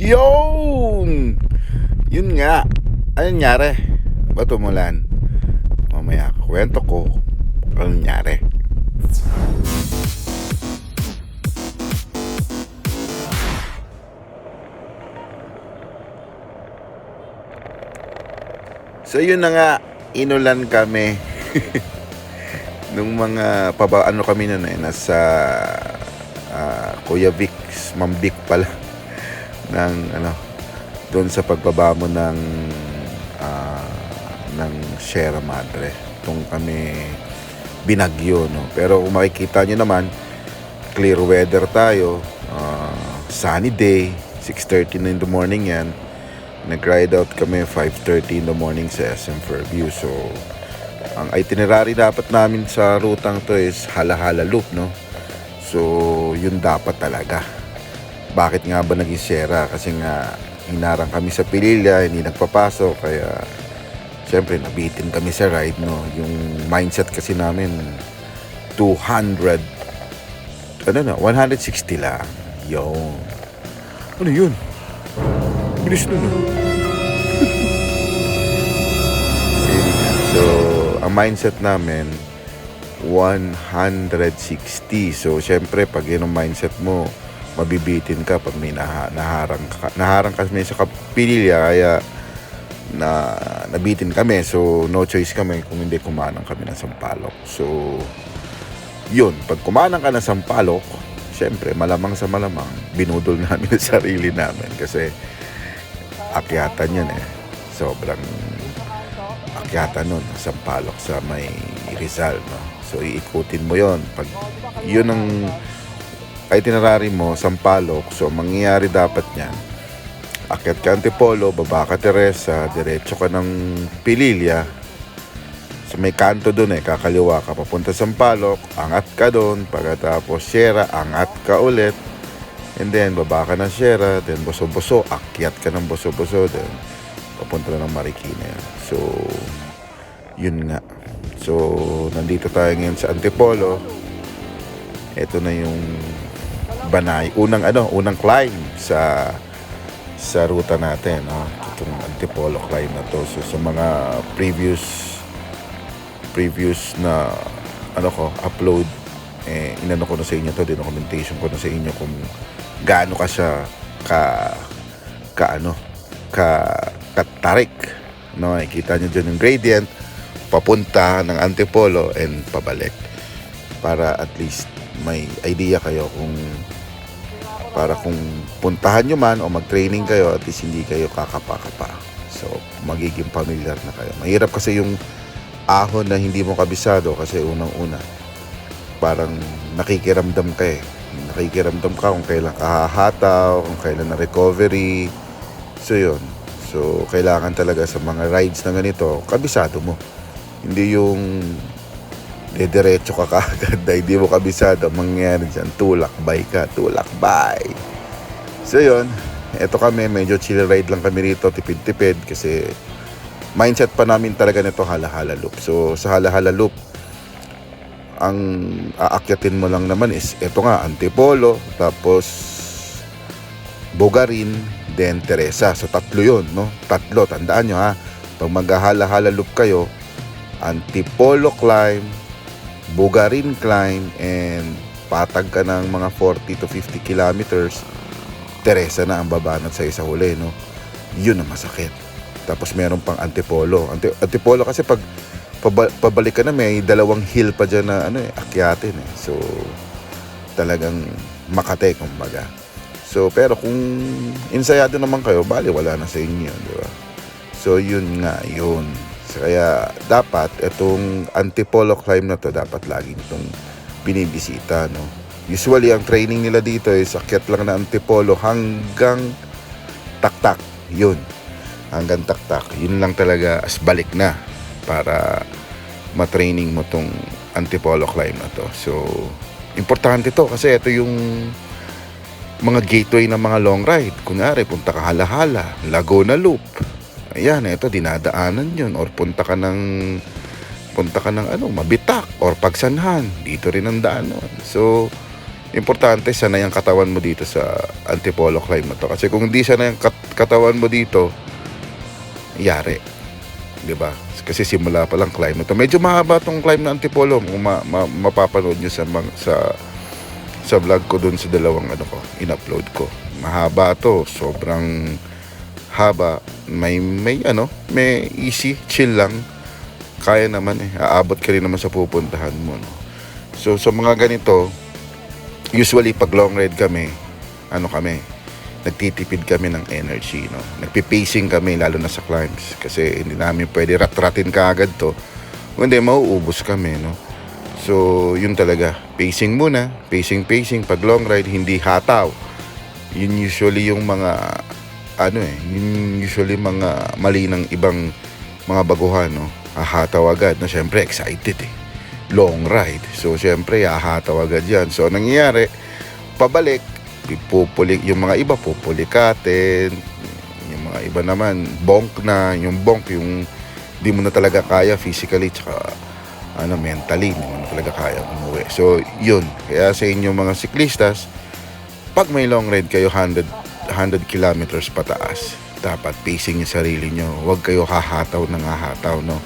Yun! Yun nga. Ano nangyari? Ba't umulan? Mamaya kwento ko ano nangyari. So yun na nga, inulan kami. Nung mga ano kami nun nasa Kuya Vic, Ma'am Vic pala ng doon sa pagbaba mo ng Sierra Madre. Itong kami binagyo, no? Pero kung makikita nyo naman, clear weather tayo, sunny day, 6:30 na in the morning yan. Nag-ride out kami 5:30 in the morning sa SM Fairview. So ang itinerary dapat namin sa rutang to is Hala-Hala Loop, no? So yun dapat talaga. Bakit nga ba naging Sierra? Kasi nga hinarang kami sa Pililla, hindi nagpapasok, kaya siyempre nabitin kami sa ride, no? Yung mindset kasi namin 160 lang. Yung ano yun? Bilis nun, no? So ang mindset namin 160. So syempre pag yun ang mindset mo, mabibitin ka pag may naharang kami sa Kapilya, kaya nabitin kami. So no choice kami kung hindi kumanang kami ng Sampaloc. So yun, pag kumanang ka ng Sampaloc, syempre malamang sa malamang binudol namin ang sarili namin kasi akyatan yun sobrang akyatan nun, Sampaloc sa may Rizal, no? So iikutin mo yon. Pag yun ang itinerary mo, Sampaloc, so mangyayari dapat niyan, akyat ka Antipolo, baba ka Teresa, diretso ka ng Pililla, so may kanto doon kakaliwa ka papunta Sampaloc, angat ka doon, pagkatapos Sierra, angat ka ulit, and then baba ka ng Sierra, then Boso-Boso, akyat ka ng Boso-Boso, then papunta na ng Marikina. So yun nga. So nandito tayo ngayon sa Antipolo. Ito na yung Banay, unang climb sa ruta natin, no? Itong Antipolo climb na to. So sa mga previous na upload, inano ko na sa inyo to, documentation ko na sa inyo kung gaano ka siya katarik, no? Nakikita nyo dyan yung gradient papunta ng Antipolo and pabalik, para at least may idea kayo kung puntahan nyo man o mag-training kayo, at least hindi kayo kakapa-kapa. So magiging familiar na kayo. Mahirap kasi yung ahon na hindi mo kabisado, kasi unang-una parang nakikiramdam ka kung kailan kahahataw, kung kailan na recovery. So yun, so kailangan talaga sa mga rides na ganito, kabisado mo. Hindi yung diretso ka kaagad na hindi mo kabisado. Mangyayari dyan, tulakbay. So yun, eto kami, medyo chill ride lang kami rito, tipid-tipid, kasi mindset pa namin talaga nito Hala-Hala Loop. So sa Hala-Hala Loop, ang aakyatin mo lang naman is eto nga, Antipolo, tapos Bogarin, then Teresa. So tatlo yun, no? Tatlo, tandaan nyo ha. Pag mag-Hala-Hala Loop kayo, Antipolo climb, Bogarin climb, and patag ka ng mga 40 to 50 kilometers, Teresa na ang babanat sa isa huli, no? Yun ang masakit. Tapos meron pang Antipolo. Antipolo kasi pag pabalik ka na, may dalawang hill pa dyan na akyatin. So talagang Makate, kumbaga. So pero kung insayado naman kayo, bali wala na sa inyo, di ba? So yun nga, yun. So, kaya dapat itong Antipolo climb na to, dapat lagi nitong binibisita, no? Usually ang training nila dito is akyat lang na Antipolo hanggang Taktak. Yun, hanggang Taktak. Yun lang talaga, as balik na, para matraining mo tong Antipolo climb na to. So importante to, kasi ito yung mga gateway ng mga long ride. Kunyari, punta ka Hala-Hala, Laguna Loop, ayan, ito dinadaanan yun. Or punta ka ng Mabitak or Pagsanhan, dito rin ang daan nun. So importante sanay ang katawan mo dito sa Antipolo climb na to. Kasi kung hindi sanay ang katawan mo dito, yari, 'di ba? Kasi simula pa lang climb na to. Medyo mahaba tong climb na Antipolo kung mapapanood nyo sa vlog ko dun sa dalawang in-upload ko. Mahaba to, sobrang haba. May easy, chill lang. Kaya naman aabot ka rin naman sa pupuntahan mo, no? So sa mga ganito, usually pag long ride kami, nagtitipid kami ng energy, no? Nagpi-pacing kami lalo na sa climbs kasi hindi namin pwede rat-ratin kaagad to. Kundi mauubos kami, no? So, yun talaga. Pacing muna. Pacing pag long ride, hindi hataw. Yun usually yung mga mga mali ng ibang mga baguhan, no? Hahataw agad, no? Syempre excited long ride. So, syempre hahataw agad yan. So, nangyayari, pabalik, yung mga iba pupulikatin, yung mga iba naman bonk na, yung di mo na talaga kaya physically tsaka mentally, hindi mo na talaga kaya umuwi. So yun, kaya sa inyo mga siklistas, pag may long ride kayo 100 kilometers pataas, dapat pacing yung sarili nyo, huwag kayo hahataw, no?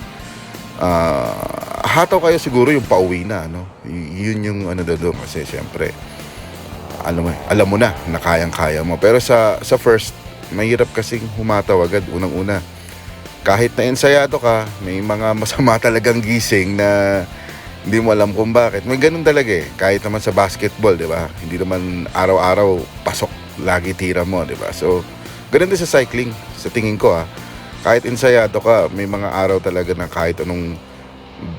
Hataw kayo siguro yung pauwi na, no? Yun yung doon, kasi syempre alam mo na kayang-kaya mo. Pero sa first, mahirap kasing humataw agad unang-una. Kahit na ensayado ka, may mga masama talagang gising na hindi mo alam kung bakit. May ganun talaga kahit naman sa basketball, di ba? Hindi naman araw-araw pasok, lagi tira mo, di ba? So, ganun din sa cycling, sa tingin ko kahit ensayado ka, may mga araw talaga na kahit anong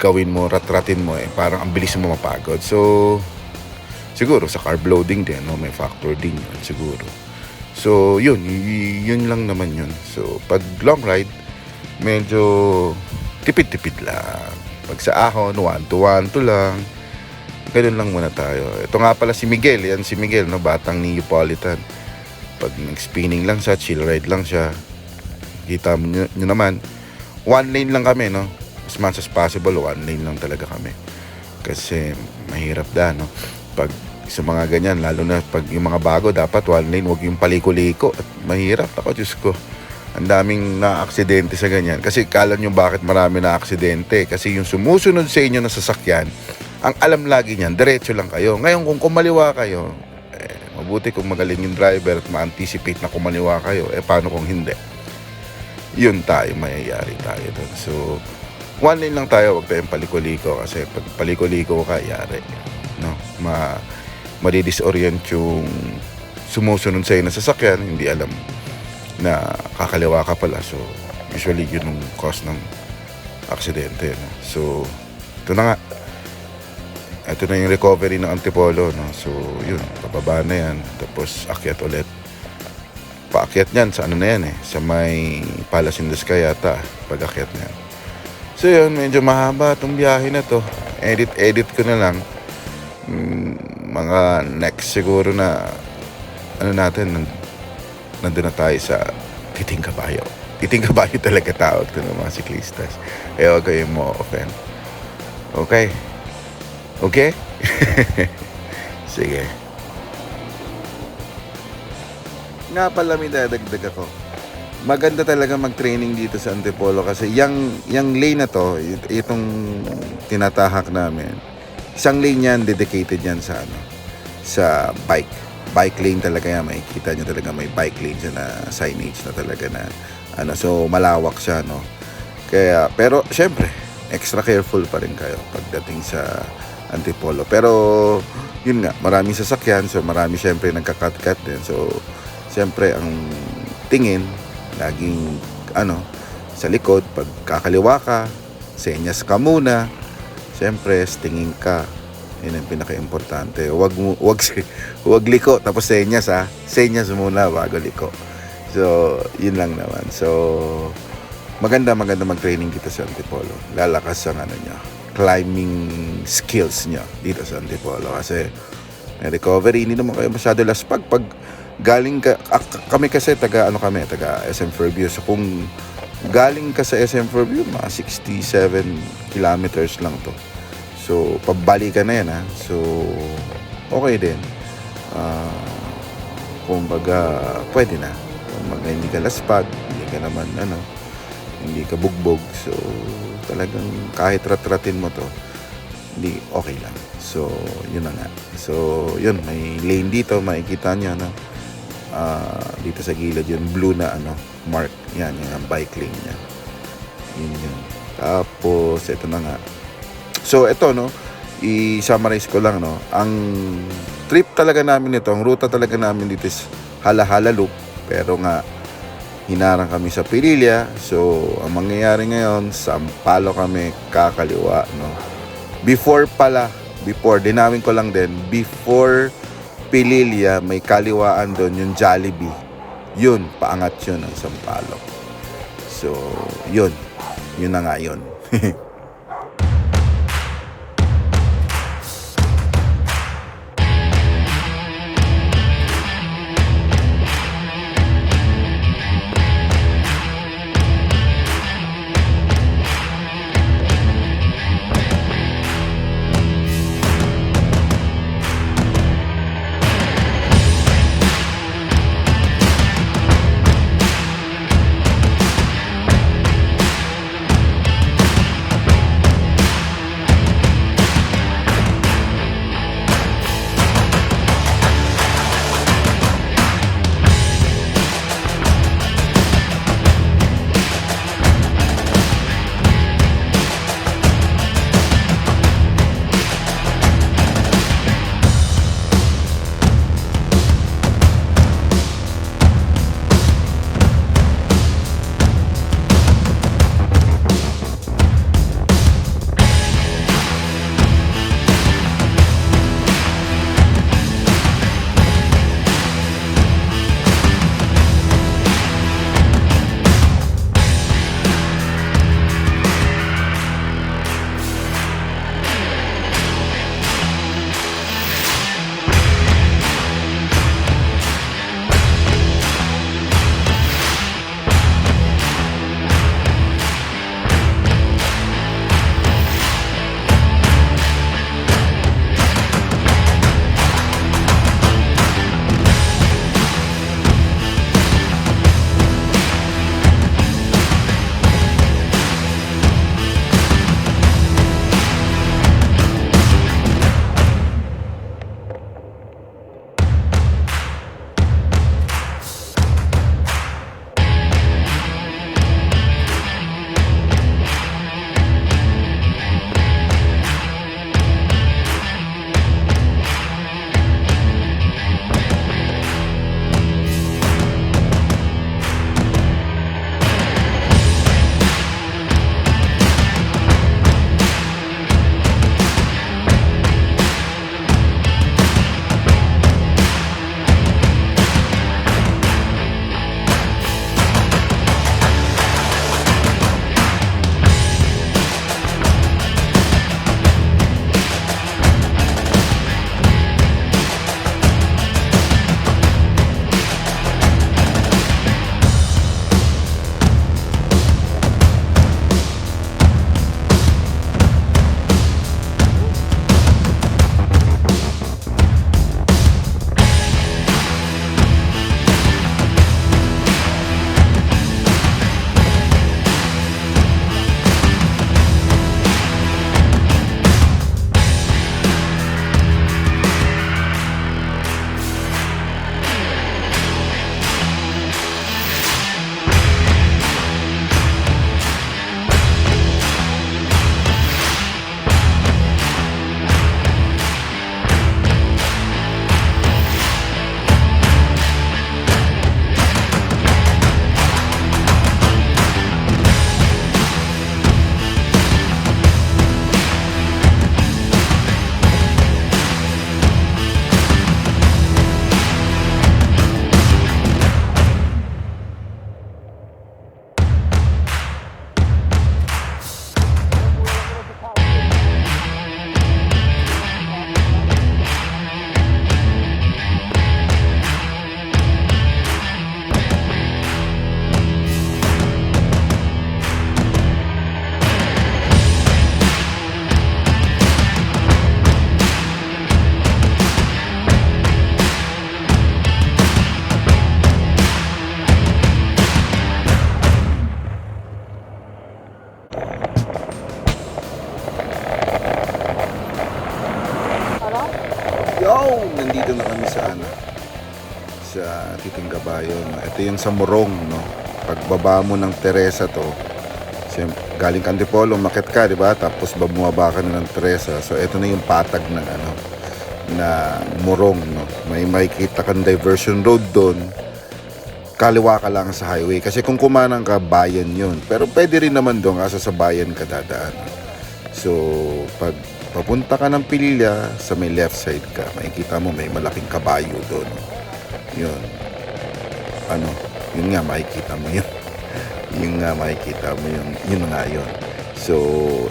gawin mo, rat-ratin mo parang ang bilis mo mapagod. So, siguro sa carb loading din, no? May factor din yun siguro. So, yun lang naman yun. So, pag long ride, medyo tipid-tipid lang. Pag sa ahon, 1-2 lang. Ganun lang muna tayo. Ito nga pala si Miguel. Yan si Miguel, no? Batang Neapolitan. Pag nag-spinning lang siya, chill ride lang siya. Kita mo nyo naman. One lane lang kami, no? As much as possible, one lane lang talaga kami. Kasi mahirap no? Pag sa mga ganyan, lalo na pag yung mga bago, dapat one lane, wag yung paliko-liko. At mahirap ako, Diyos ko. Ang daming na-aksidente sa ganyan. Kasi kala nyo bakit marami na-aksidente. Kasi yung sumusunod sa inyo na sasakyan, ang alam lagi niyan, diretso lang kayo. Ngayon, kung kumaliwa kayo, mabuti kung magaling yung driver at ma-anticipate na kumaliwa kayo. Paano kung hindi? Yun mayayari tayo doon. So, one lane lang tayo, huwag tayong paliko-liko. Kasi pag paliko-liko ka, yari. No? Madidisorient yung sumusunod sa'yo na sasakyan, hindi alam na kakaliwa ka pala. So usually yun ang cause ng aksidente, no? So ito na yung recovery ng Antipolo, no? So yun, pababa na yan, tapos akyat ulit, paakyat niyan sa sa may Palace in the Sky yata, pag akyat niyan. So yun, medyo mahaba itong biyahe na to. Edit ko na lang. Mga next siguro na nandun na tayo sa Titing Kabayo. Titing Kabayo talaga tawag ito ng mga siklistas. Huwag kayong mo-offend. Okay? Okay? Sige. Nga pala, may dadagdag ako. Maganda talaga mag-training dito sa Antipolo kasi yung lane na to, itong tinatahak namin, isang lane yan, dedicated yan sa bike lane talaga yan. Makikita nyo talaga may bike lane siya na signage na talaga na so malawak siya, no? Kaya, pero syempre extra careful pa rin kayo pagdating sa Antipolo. Pero yun nga, maraming sasakyan, so marami syempre nagka-cut din. So syempre ang tingin laging sa likod. Pag kakaliwa ka, senyas ka muna, syempre tingin ka. Yun ang pinaka-importante. Huwag liko tapos senyas senyas muna bago liko. So yun lang naman. So maganda mag-training dito sa Antipolo. Lalakas ang climbing skills nyo dito sa Antipolo kasi may recovery, hindi naman kayo masyado laspag pag galing ka. Kami kasi taga SM Fairview. So kung galing ka sa SM Fairview, mga 67 kilometers lang to. So pabalikan na yan So okay din. ah, kumbaga pwede na. Kumbaga hindi ka laspag, hindi ka naman hindi ka bugbog. So talagang kahit rat-ratin mo to, hindi okay lang. So yun na nga. So yun, may lane dito, makikita niyo dito sa gilid yung blue na mark. Yan, yung ang bike lane niya. Yun. Tapos ito na nga. So ito i-summarize ko lang ang trip talaga namin nito, ang ruta talaga namin dito is Hala-Hala Loop, pero nga hinarang kami sa Pililla. So ang mangyayari ngayon, Sampaloc kami kakaliwa Before dinawin ko lang din, before Pililla may kaliwaan doon yung Jollibee. Yun, paangat yun ng Sampaloc. So yun na nga yun. sa Titing Kabayo, no? Ito yung sa Morong, no? Pagbaba mo ng Teresa to, galing ka Antipolo, makit ka, di ba? Tapos bumaba ka na ng Teresa. So ito na yung patag ng ano, na Morong, no? May makikita kang diversion road doon. Kaliwa ka lang sa highway. Kasi kung kumanang ka, bayan yun. Pero pwede rin naman doon kasi sa bayan ka dadaan. So, pag papunta ka ng Pililla, sa may left side ka, makikita mo may malaking kabayo doon. Yun. Ano, yun nga, makikita mo yun. Yun nga, makikita mo yun. Yun nga yun. So,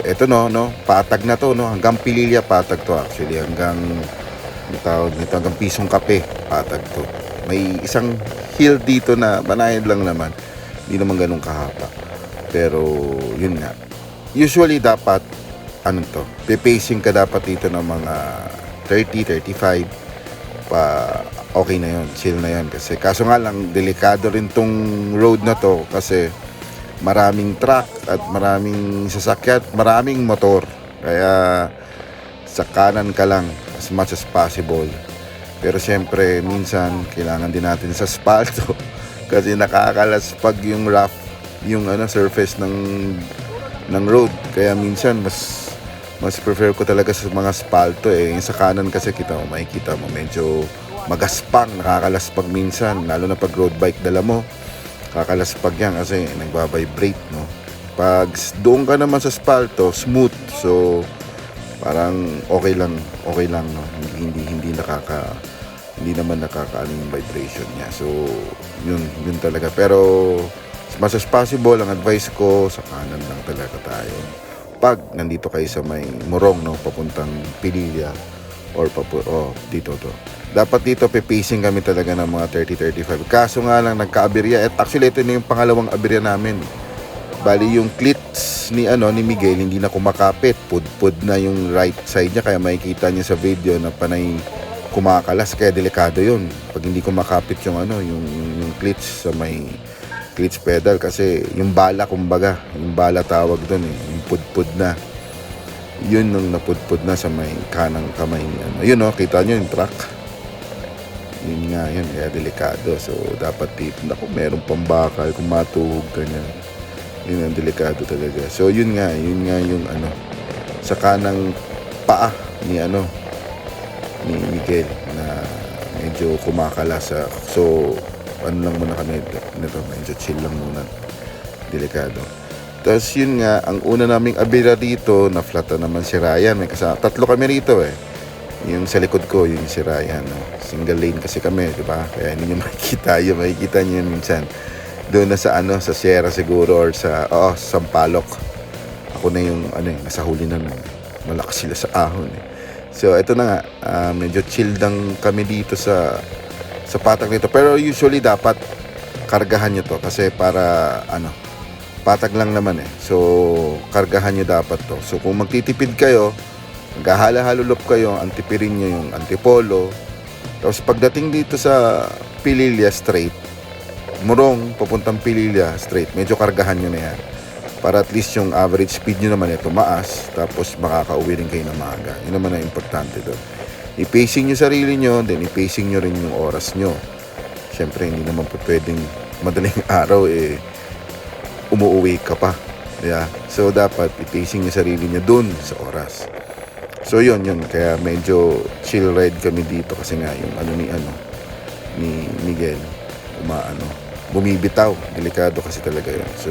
eto no, patag na to, no? Hanggang Pililla, patag to actually. Hanggang, tawag nito, hanggang Pisong Kape, patag to. May isang hill dito na banayad lang naman. Hindi naman ganun kahaba. Pero, yun nga. Usually, dapat, ano to, pipacing ka dapat dito ng mga 30, 35 pa okay na yun, chill na yun kasi kaso nga lang delikado rin tong road na to kasi maraming truck at maraming sasakyan, maraming motor, kaya sa kanan ka lang as much as possible. Pero syempre minsan kailangan din natin sa asfalto kasi nakakalaspag yung rough, yung ano, surface ng road, kaya minsan mas prefer ko talaga sa mga asfalto eh. Yung sa kanan kasi makikita mo medyo magaspang, nakakalaspag minsan, lalo na pag road bike dala mo, kakalaspag yan kasi nagbabibrate, no? Pag doon ka naman sa asfalto, smooth, so parang okay lang, no? Hindi naman nakakaano yung vibration niya. So yun talaga. Pero as much as possible, ang advice ko sa kanan lang talaga tayo pag nandito kayo sa may Morong, no, papuntang Pililla or dito to. Dapat dito pipacing kami talaga ng mga 30-35. Kaso nga lang nagka-aberya. At actually ito na yung pangalawang aberya namin. Bali yung cleats ni Miguel hindi na kumakapit. Pudpud na yung right side niya, kaya makikita niya sa video na panay kumakalas, kaya delikado yun. Pag hindi kumakapit yung yung cleats sa may clutch pedal kasi yung bala, kumbaga yung bala tawag doon eh, yung pudpud na yun, nung napudpud na sa may kanang kamay niya. Yun, no, kita nyo yung truck, yun nga yun, kaya delikado. So dapat dito, naku, meron pang bakal kung matuhog ka niya, yun ang delikado talaga. So yun nga yung sa kanang paa ni Miguel na medyo kumakalas. So lang muna kami nito, medyo chill lang muna, delikado. Tapos yun nga, ang una naming abira dito, na flata naman si Ryan, may kasama, tatlo kami rito eh, yung sa likod ko, yung si Ryan, no? Single lane kasi kami, di ba? Kaya hindi nyo makikita nyo yun minsan doon na sa sa Sierra siguro, or sa Sampaloc. Ako na yung nasa huli na, malakas sila sa ahon eh. So ito na nga, medyo chill lang kami dito sa patag nito. Pero usually dapat kargahan nyo to kasi para patag lang naman eh. So kargahan nyo dapat to. So kung magtitipid kayo, maghahala-halulop kayo, antipirin nyo yung Antipolo. Tapos pagdating dito sa Pililla Straight, Morong papuntang Pililla Straight, medyo kargahan nyo na yan para at least yung average speed nyo naman tumaas, tapos makakauwi rin kayo na maaga. Yun naman ang importante doon. I-pacing nyo sarili nyo, then i-pacing nyo rin yung oras nyo. Siyempre, hindi naman po pwedeng madaling araw umuuwi ka pa. Yeah. So, dapat i-pacing nyo sarili nyo dun sa oras. So, yun. Kaya medyo chill ride kami dito kasi nga yung ni Miguel, bumibitaw. Delikado kasi talaga yun. So,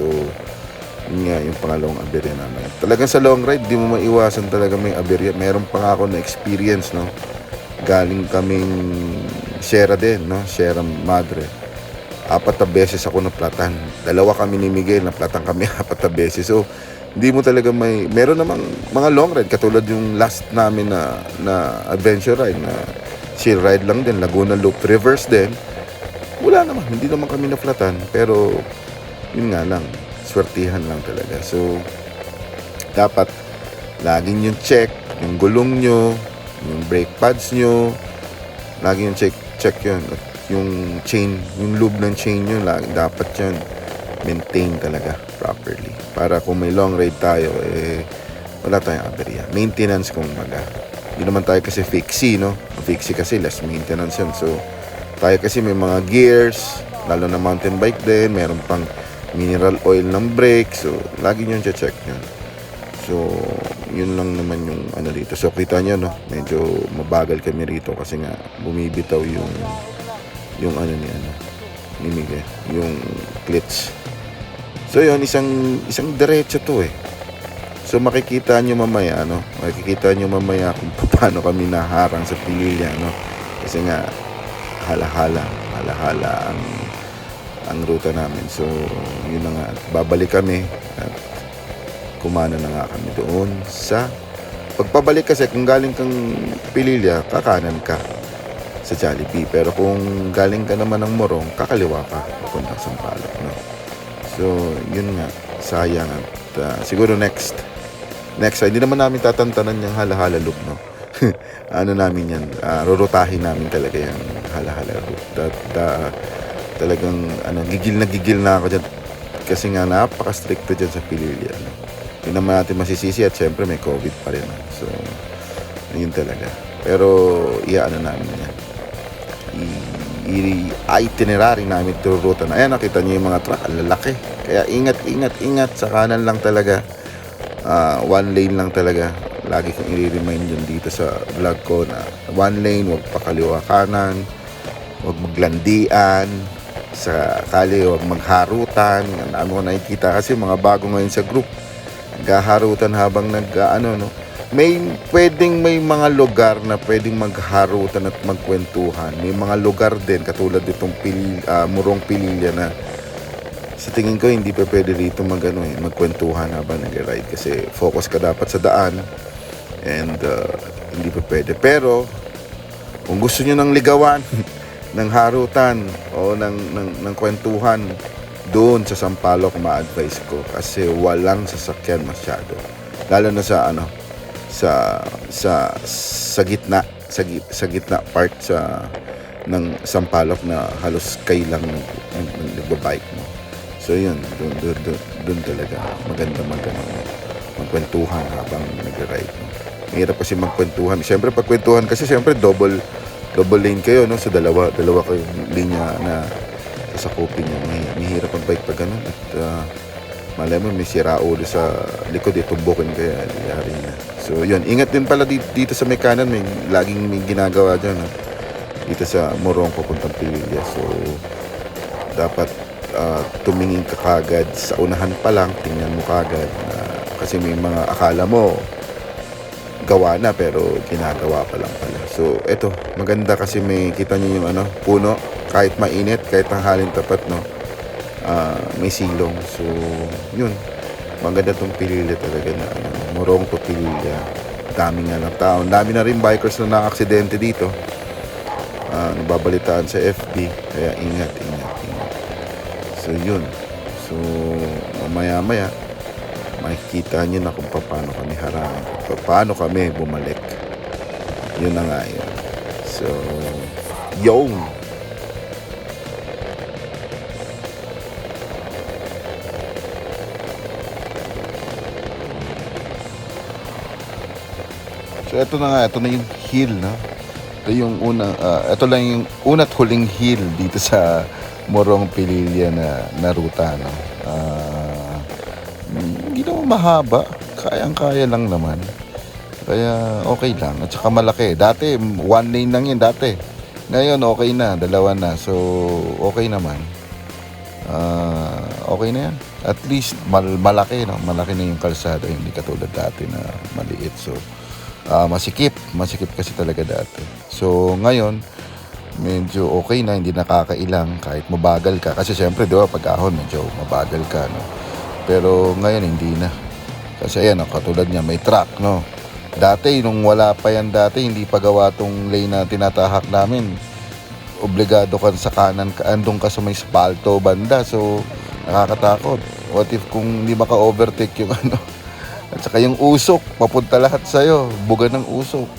yun nga yung pangalawang aberya namin. Talagang sa long ride, di mo maiwasan talaga may aberya. Meron pa nga ako na experience, no? Galing kaming Sierra din, no? Sierra Madre. 4 na beses ako naplatan. 2 kami ni Miguel, naplatan kami 4 na beses. So, hindi mo talaga meron namang mga long ride katulad yung last namin na adventure ride na chill ride lang din, Laguna Loop, reverse din. Wala naman, hindi naman kami naplatan, pero yun nga lang, swertihan lang talaga. So dapat laging yung check yung gulong nyo, yung brake pads nyo, laging yung check yun. At yung chain, yung lube ng chain nyo, dapat yun maintain talaga properly para kung may long ride tayo wala tayong aberya. Maintenance kung baga, hindi naman tayo kasi fixie, no? Fixie kasi less maintenance yun. So Tayo kasi may mga gears, lalo na mountain bike din, meron pang mineral oil ng brake. So, lagi nyo check nyo. So, yun lang naman yung ano dito. So, kita nyo, no? Medyo mabagal kami rito kasi nga bumibitaw yung ano ni Miguel, yung clutch. So, yun, isang diretso to eh. So, makikita nyo mamaya, kung paano kami naharang sa Pililla, no? Kasi nga, halahala ang ruta namin. So, yun na nga. Babalik kami at kumana na nga kami doon sa pagpabalik kasi kung galing kang Pililla, kakanan ka sa Jollibee. Pero kung galing ka naman ng Morong, kakaliwa ka papunta sa Sampaloc, no? So, yun nga. Sayang at siguro next hindi naman namin tatantanan yung halahala loop, no? Ano namin yan, rurutahin namin talaga yung halahala loop. Talagang gigil na ako dyan kasi nga napaka-stricto dyan sa Pililla, no? Yun naman natin masisisi at syempre may COVID pa rin, no? So yun talaga, pero namin yan, itinerary namin ito ruta na. Ayan, nakita nyo yung mga truck, ang lalaki, kaya ingat sa kanan lang talaga. One lane lang talaga. Lagi kong i-remind yun dito sa vlog ko na one lane, wag pakaliwa kanan, wag maglandian sa kali, wag magharutan. Ano ko nakikita kasi mga bago ngayon sa group, naghaharutan habang may mga lugar na pwedeng magharutan at magkwentuhan. May mga lugar din katulad itong Morong Pililla na sa tingin ko hindi pa pwede rito magkwentuhan habang nag-ride kasi focus ka dapat sa daan and hindi pa pwede. Pero kung gusto nyo ng ligawan ng harutan o ng kwentuhan doon sa Sampaloc, ma-advise ko kasi walang sasakyan masyado, lalo na sa sa gitna part ng Sampaloc na halos kayo lang nagbabike mo. So yun, doon talaga maganda magkwentuhan habang nag-ride, no? Mahirap kasi magkwentuhan. Siyempre pagkwentuhan kasi double lane kayo, no? So dalawa kayong linya na sasakupin nyo. Mahirap ang bike pag ganun. At malay mo may sira ulo sa likod, tumbukin kaya yari na. So yun, ingat din pala dito sa may kanan, laging may ginagawa dyan, no? Dito sa Morong papuntang Pililla. So dapat tumingin ka kagad sa unahan pa lang, tingnan mo kagad kasi may mga akala mo gawa na pero ginagawa pa lang pala. So eto, maganda kasi may kita nyo yung puno, kahit mainit, kahit tanghalin tapat, no? May silong. So yun, maganda tong Pililla talaga na Morong to Pililla. Dami nga ng tao, dami na rin bikers na na-aksidente dito. Nababalitaan sa FB, kaya ingat. So yun, so mamaya makikita nyo na kung paano kami harang, paano kami bumalik. Yun na nga yun. So yung ito na yung hill, no? Ito lang yung una't huling hill dito sa Morong Pililla na ruta, no? Hindi naman mahaba, kayang-kaya lang naman, kaya okay lang. At saka malaki, dati one lane lang yun dati, ngayon okay na, dalawa na. So okay naman, okay na yan. At least malaki, no? Malaki na yung kalsada, hindi katulad dati na maliit. So masikip kasi talaga dati. So ngayon medyo okay na, hindi nakakailang kahit mabagal ka. Kasi syempre, di ba, pag ahon, medyo mabagal ka, no? Pero ngayon, hindi na. Kasi ayan, katulad niya, may truck, no? Dati, nung wala pa yan dati, hindi pa gawa tong lane na tinatahak namin. Obligado ka sa kanan, andun ka sa may spalto banda. So, nakakatakot. What if kung hindi maka-overtake yung at saka yung usok, papunta lahat sa'yo. Buga ng usok.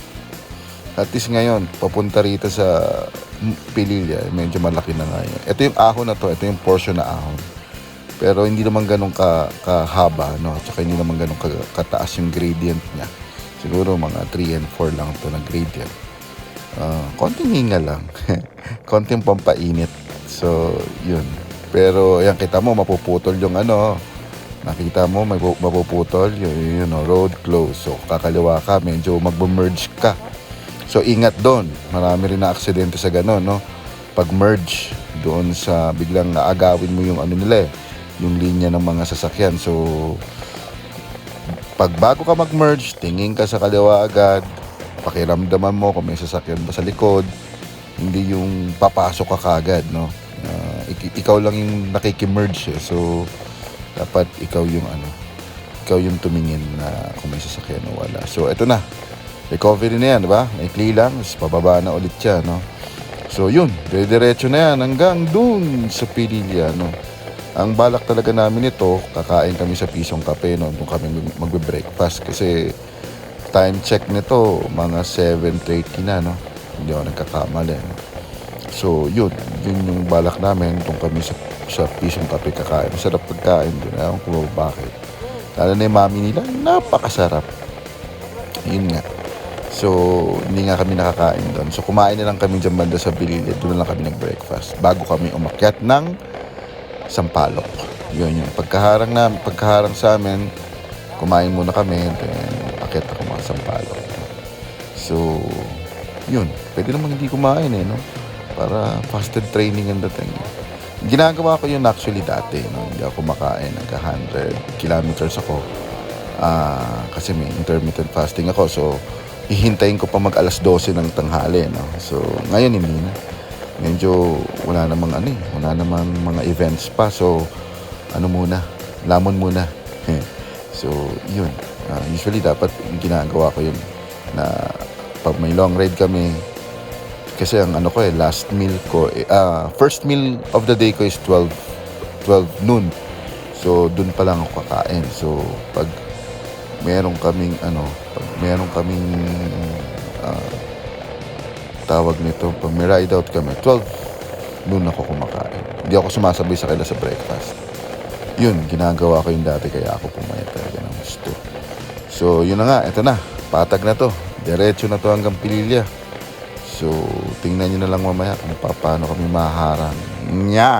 At least ngayon, papunta rito sa Pililla, medyo malaki na nga yun. Ito yung ahon na to, ito yung portion na ahon. Pero hindi naman ganun kahaba, no? At saka hindi naman ganun kataas yung gradient niya. Siguro mga 3 and 4 lang to na gradient. Konting hinga lang, konting pampainit. So, yun. Pero ayan, kita mo mapuputol yung ano, nakita mo mapuputol yung road close. So, kakaliwa ka, medyo magbo-merge ka. So, ingat doon. Marami rin na aksidente sa gano'n, no? Pag-merge doon sa biglang aagawin mo yung ano nila yung linya ng mga sasakyan. So, pag bago ka mag-merge, tingin ka sa kaliwa agad, pakiramdaman mo kung may sasakyan ba sa likod, hindi yung papasok ka kagad, no? Ikaw lang yung nakikimerge so dapat ikaw yung tumingin na kung may sasakyan o wala. So eto na, recovery na yan, diba? Maikli lang, pababa na ulit siya, no? So yun, diretso na yan hanggang dun sa Pililla, no? Ang balak talaga namin ito, kakain kami sa Pisong Cafe, no? Doon kami magbe-breakfast kasi time check nito mga 7:30 na, no? Hindi ako nagkakamali, no? So yun yung balak namin, doon kami sa Pisong Cafe kakain. Masarap pagkain doon, ewan ko bakit. Lalo na yung mami nila, napakasarap. Yun nga. So, hindi nga kami nakakain doon. So, kumain na lang kami dyan banda sa Bililid. Doon na lang kami nag-breakfast. Bago kami umakyat ng Sampaloc. Yun yung pagkaharang sa amin, kumain muna kami. Then, akyat ako mga Sampaloc. So, yun. Pwede naman hindi kumain no? Para fasted training ang dating. Ginagawa ko yun actually dati. No? Hindi ako kumakain. Nagka 100 kilometers ako. Kasi may intermittent fasting ako. So, hihintayin ko pa mag alas 12 ng tanghali, no? So, ngayon hindi na. Medyo wala namang mga events pa. So, lamon muna. So, yun. Usually dapat ginagawa ko yun na pag may long ride kami, kasi ang last meal ko, first meal of the day ko is 12 noon. So, dun pa lang ako kakain. So, pag meron kaming tawag nito, pag may ride out kami 12 noon ako kumakain. Hindi ako sumasabay sa kanila sa breakfast. Yun, ginagawa ko yung dati, kaya ako pumayat talaga ng gusto. So yun na nga, eto na, patag na to, diretso na to hanggang Pililla. So tingnan nyo na lang mamaya kung paano kami maharang nya.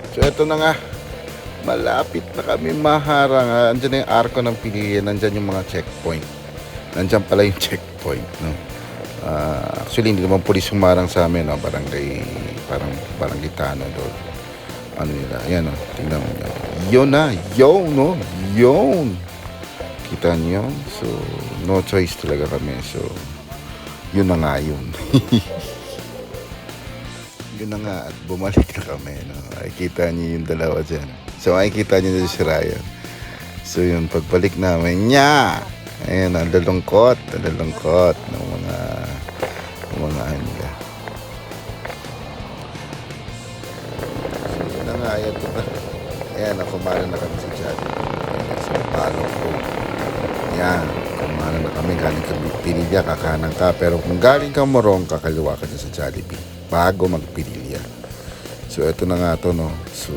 So eto na nga, malapit na kami maharang. Andyan na yung arko ng Pililla, nandyan yung mga checkpoint. Nandyan pala yung checkpoint, no? Actually, hindi naman pulis humarang sa amin, no? Parang Tano doon. Ano nila, ayan, no? Tingnan mo nyo. Yun na, no? Yun! Kita nyo? So, no choice talaga kami. So, yun na nga yun. Yun na nga, at bumalik na kami, no? Makikita niyo yung dalawa dyan. So, makikita niyo na si Ryan. So, yun, pagbalik namin, nya! Ayan, ang lalungkot ng mga ano nila. So, yun na nga, ayan, kumara na kami sa Jollibee. Ayan, sa Palong Road. Ayan. Kumanan na kami, galing ka Pinilya, kakanan ka. Pero kung galing ka Morong, kakaliwa ka dyan sa Jollibee bago magpinilya. So ito na nga to, no. So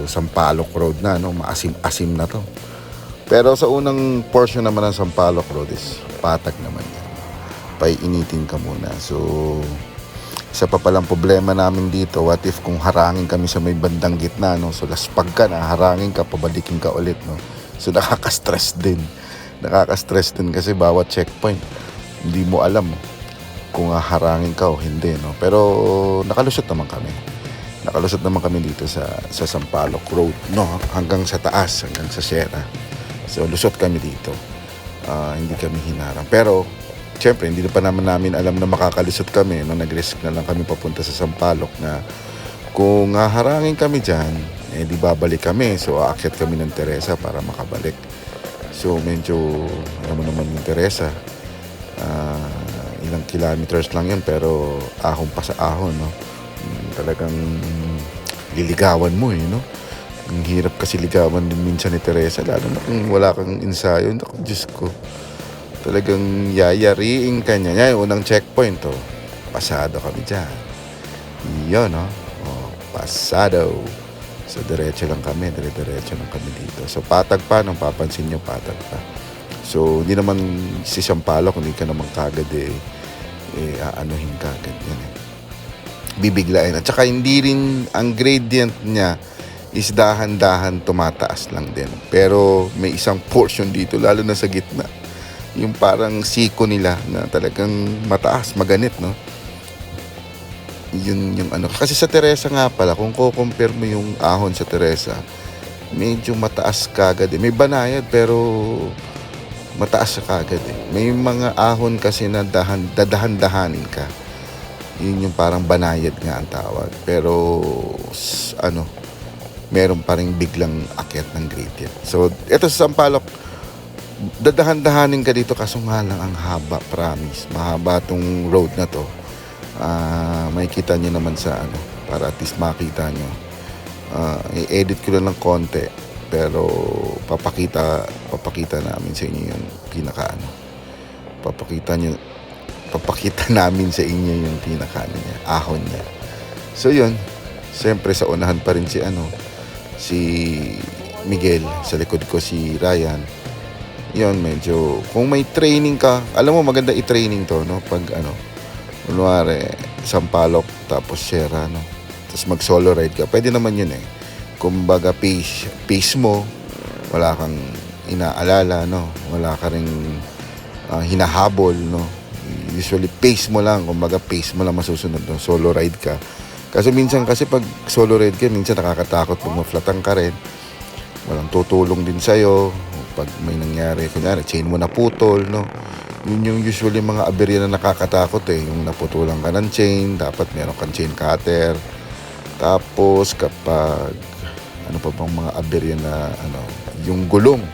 Sampaloc Road na, no. Maasim-asim na to. Pero sa unang portion naman ng Sampaloc Road is patag naman yan. Paiinitin ka muna. So isa pa palang problema namin dito, what if kung harangin kami sa may bandang gitna, no? So laspag ka na, harangin ka, pabalikin ka ulit, no? So nakaka-stress din. Nakaka-stress din kasi bawat checkpoint, hindi mo alam kung harangin ka o hindi, no? Pero nakalusot naman kami. Nakalusot naman kami dito sa Sampaloc Road, no? Hanggang sa taas, hanggang sa Sierra. So lusot kami dito. Hindi kami hinarang. Pero siyempre, hindi pa namin alam na makakalusot kami. No? Nag-risk na lang kami papunta sa Sampaloc na kung haharangin kami dyan, di babalik kami. So, aakyat kami ng Teresa para makabalik. So, medyo, alam mo naman yung Teresa, ilang kilometers lang yun, pero ahon pa sa ahon, no? Talagang liligawan mo, no? Ang hirap kasi ligawan din minsan ni Teresa, lalo na kung wala kang ensayo. Naku, Diyos ko. Talagang yayariin ka niya. Yan, unang checkpoint, oh. Pasado kami dyan. Yun, no? Oh, pasado. So, diretso lang kami. Diretso lang kami dito. So, patag pa. Nung papansin nyo, patag pa. So, hindi naman si Sampaloc, hindi ka naman kagad, aanuhin kagad. Yan, bibiglain. At saka, hindi rin, ang gradient niya is dahan-dahan tumataas lang din. Pero, may isang portion dito, lalo na sa gitna. Yung parang siko nila na talagang mataas, maganit, no? Yun yung ano. Kasi sa Teresa nga pala, kung compare mo yung ahon sa Teresa, medyo mataas kagad. May banayad pero mataas kagad. May mga ahon kasi na dadahan-dahanin ka. Yun yung parang banayad nga ang tawag. Pero ano, meron pa rin biglang akyat ng gradient. So, ito sa Sampaloc, dadahan-dahanin ka dito kaso nga lang ang haba, promise. Mahaba tong road na to. Makikita nyo naman sa ano, para at least makita nyo. I-edit ko lang ng konti, pero papakita namin sa inyo yung pinaka ano. Papakita namin sa inyo yung pinaka ano niya, ahon niya. So yun, siyempre sa unahan pa rin si Miguel, sa likod ko si Ryan. Yun, medyo, kung may training ka, alam mo, maganda i-training to, no? Pag, kunwari, Sampaloc, tapos Sierra, no? Tapos mag-solo ride ka, pwede naman yun, Kumbaga, pace mo, wala kang inaalala, no? Wala ka ring hinahabol, no? Usually, pace mo lang, kumbaga, pace mo lang masusunod, no? Solo ride ka. Kasi minsan, pag solo ride ka, minsan nakakatakot pag maflatan ka rin. Walang tutulong din sa'yo. Pag may nangyari, kunyari, chain mo naputol, no? Yun yung usually mga aberya na nakakatakot, Yung naputulan ka ng chain, dapat meron kang chain cutter. Tapos, kapag, ano pa bang mga aberya na, yung gulong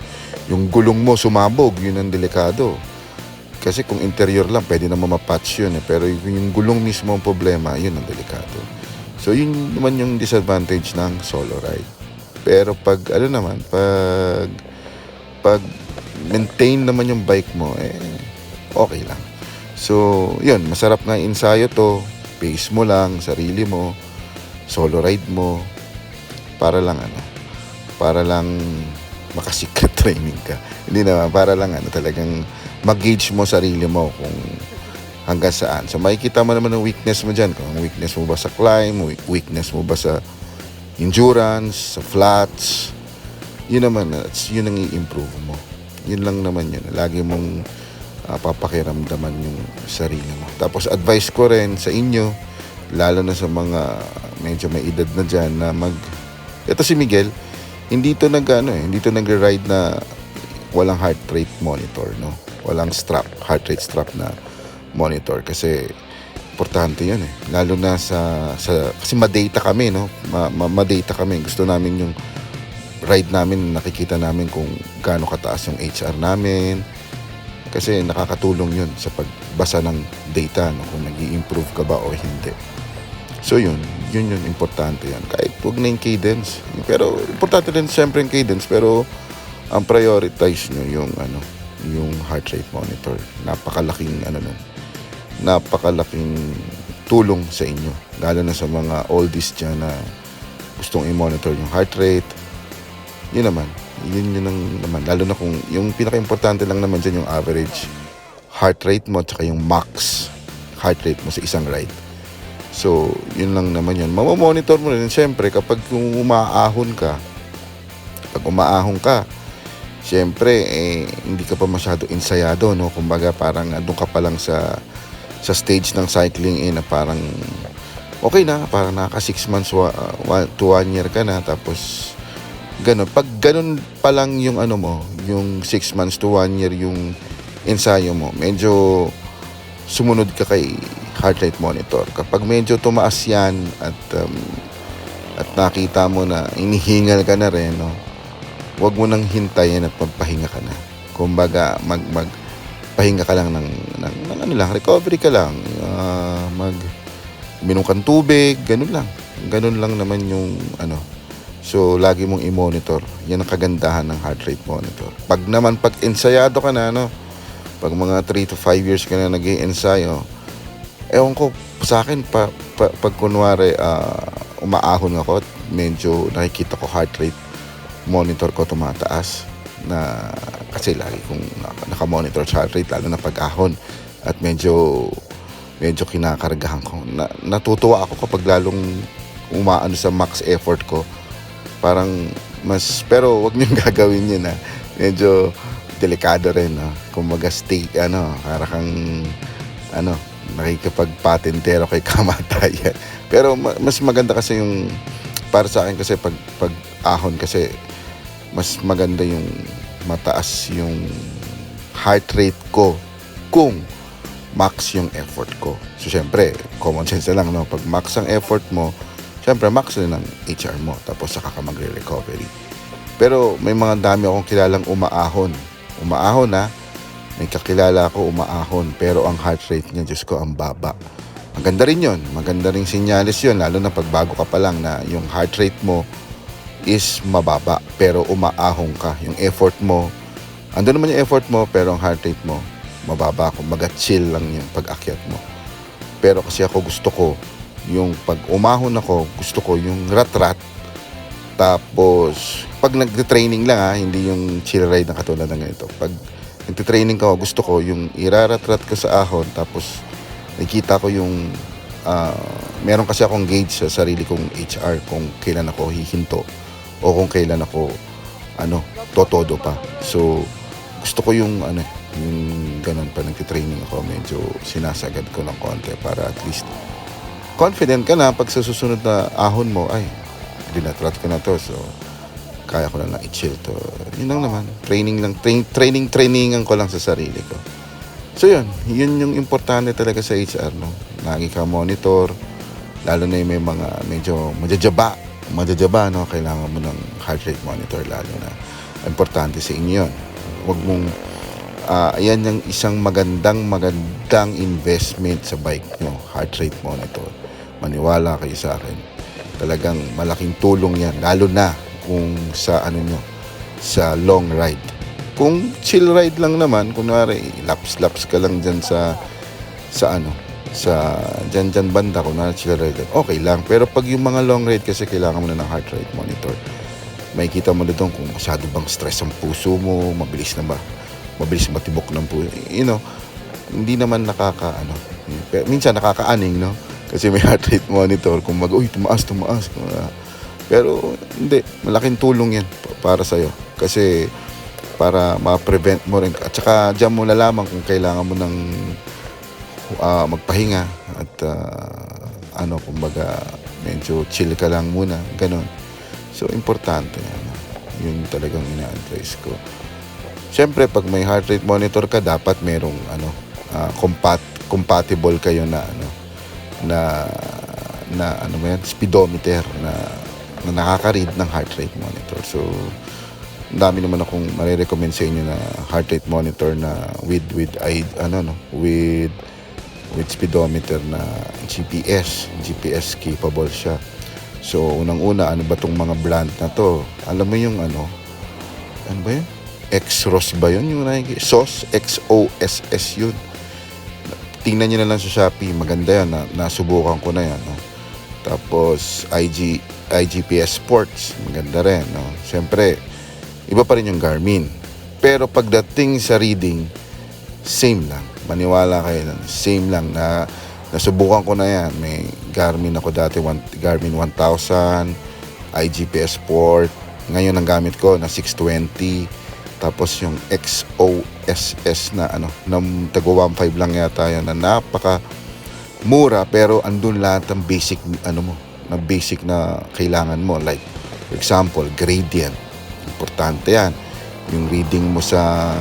mo sumabog, yun ang delikado. Kasi kung interior lang, pwede naman mapatch yun, Pero yung gulong mismo ang problema, yun ang delikado. So, yun naman yung disadvantage ng solo ride. Pero pag, pag maintain naman yung bike mo, okay lang. So, yun, masarap nga ensayo to. Pace mo lang, sarili mo, solo ride mo, para lang makasecret training ka. Hindi naman, para lang talagang mag-gauge mo sarili mo kung hanggang saan. So, makikita mo naman ang weakness mo dyan. Kung weakness mo ba sa climb, weakness mo ba sa endurance, sa flats, yun naman, yun ang i-improve mo. Yun lang naman yun. Lagi mong papakiramdaman yung sarili mo. Tapos advice ko rin sa inyo, lalo na sa mga medyo may edad na dyan, na ito si Miguel, hindi to nag-ride na walang heart rate monitor, no? Walang heart rate strap na monitor. Kasi importante yun, Lalo na kasi ma-data kami, no? Ma-data kami. Gusto namin yung ride namin, nakikita namin kung gaano kataas yung HR namin. Kasi nakakatulong yun sa pagbasa ng data, no? Kung nag-i-improve ka ba o hindi. So yun importante yan. Kahit huwag na yung cadence. Pero importante din siyempre yung cadence, pero ang prioritize nyo yung heart rate monitor. Napakalaking tulong sa inyo, lalo na sa mga oldies dyan na gustong i-monitor yung heart rate. Yun naman lalo na kung yung pinaka-importante lang naman dyan yung average heart rate mo at saka yung max heart rate mo sa isang ride. So yun lang naman yun, mamamonitor mo rin syempre kapag umaahon ka, syempre hindi ka pa masyado ensayado, no? Kumbaga parang andun ka pa lang sa stage ng cycling na parang okay na, parang naka 6 months to 1 year ka na, tapos ganun. Pag ganun pa lang yung yung 6 months to 1 year yung ensayo mo, medyo sumunod ka kay heart rate monitor. Kapag medyo tumaas yan at nakita mo na inihingal ka na rin, no? Huwag mo nang hintayin at magpahinga ka na. Kumbaga magpahinga ka lang ng recovery ka lang, minom kang tubig, ganun lang naman yung So lagi mong i-monitor. Yan ang kagandahan ng heart rate monitor. Pag ensayado ka na, pag mga 3 to 5 years ka na nag-i-ensayo, ewan ko, sa akin pag kunwari umaahon ako at medyo nakikita ko heart rate monitor ko tumataas, na kasi lagi kong naka-monitor sa heart rate, lalo na pag-ahon, at medyo kinakargahan ko. Natutuwa ako kapag lalong umaano sa max effort ko. Parang pero wag niyong gagawin yun, medyo delikado rin, kumbaga para kang nakikipagpatentero kay kamatayan. Pero mas maganda kasi yung para sa akin, kasi pag ahon kasi mas maganda yung mataas yung heart rate ko kung max yung effort ko. So syempre common sense na lang, pag max ang effort mo, syempre max din ang HR mo, tapos saka ka magre-recovery. Pero may mga dami akong kilalang umaahon may kakilala ako umaahon, pero ang heart rate niya, Diyos ko, ang baba. Maganda rin yun, maganda rin sinyalis yun, lalo na pag bago ka pa lang, na yung heart rate mo is mababa pero umaahon ka. Yung effort mo, andun naman yung effort mo, pero ang heart rate mo mababa, kumbaga chill lang yung pag-akyat mo. Pero kasi ako, gusto ko yung pag umahon ako, gusto ko yung rat-rat. Tapos pag nagte-training lang, hindi yung chill ride na katulad ng ganito. Pag nagte-training ko, gusto ko yung irarat-rat ko sa ahon, tapos nakikita ko yung meron kasi akong gauge sa sarili kong HR kung kailan ako hihinto o kung kailan ako totodo pa. So gusto ko yung yung ganun, pa nagte-training ako, medyo sinasagad ko ng konti para at least confident ka na pag sa susunod na ahon mo, ay dinatrat ko na to, so kaya ko na i-chill to. Yun lang naman, trainingan ko lang sa sarili ko. So yun yung importante talaga sa HR, lagi ka monitor, lalo na yung may mga medyo madjajaba, kailangan mo ng heart rate monitor, lalo na importante sa inyo yun. Huwag mong ayan yung isang magandang investment sa bike nyo, heart rate monitor. Maniwala kayo sa akin, talagang malaking tulong yan, lalo na kung sa sa long ride. Kung chill ride lang naman, kunwari laps ka lang dyan sa dyan banda, kunwari chill ride, okay lang. Pero pag yung mga long ride, kasi kailangan mo na ng heart rate monitor. Makikita mo na doon kung masyado bang stress ang puso mo, mabilis matibok ng puso, hindi naman minsan nakakaaning, kasi may heart rate monitor, kung tumaas. Pero hindi, malaking tulong yan para sa'yo, kasi para ma-prevent mo rin, at saka dyan mo nalaman kung kailangan mo ng magpahinga at kumbaga medyo chill ka lang muna, ganun. So importante yan, yun talagang ina-advise ko. Siyempre pag may heart rate monitor ka, dapat merong compatible kayo na speedometer na nakaka-read ng heart rate monitor. So dami naman akong marirecommend sa inyo na heart rate monitor na with speedometer na GPS capable siya. So unang-una, ano ba tong mga brand na to? Alam mo yung ano ba yun? Xros ba yun? Yung SOS, XOSS yun. Tingnan nyo na lang sa Shopee, maganda yan, nasubukan ko na yan, no? Tapos IGPS Sports, maganda rin, no? Siyempre, iba pa rin yung Garmin. Pero pagdating sa reading, same lang. Maniwala kayo lang, same lang. Nasubukan ko na yan. May Garmin ako dati, Garmin 1000, IGPS Sport. Ngayon ang gamit ko na 620. Tapos yung XOSS na tago 1.5 lang yata yan, na napaka mura, pero andun lahat ng basic basic na kailangan mo, like for example gradient, importante yan. Yung reading mo sa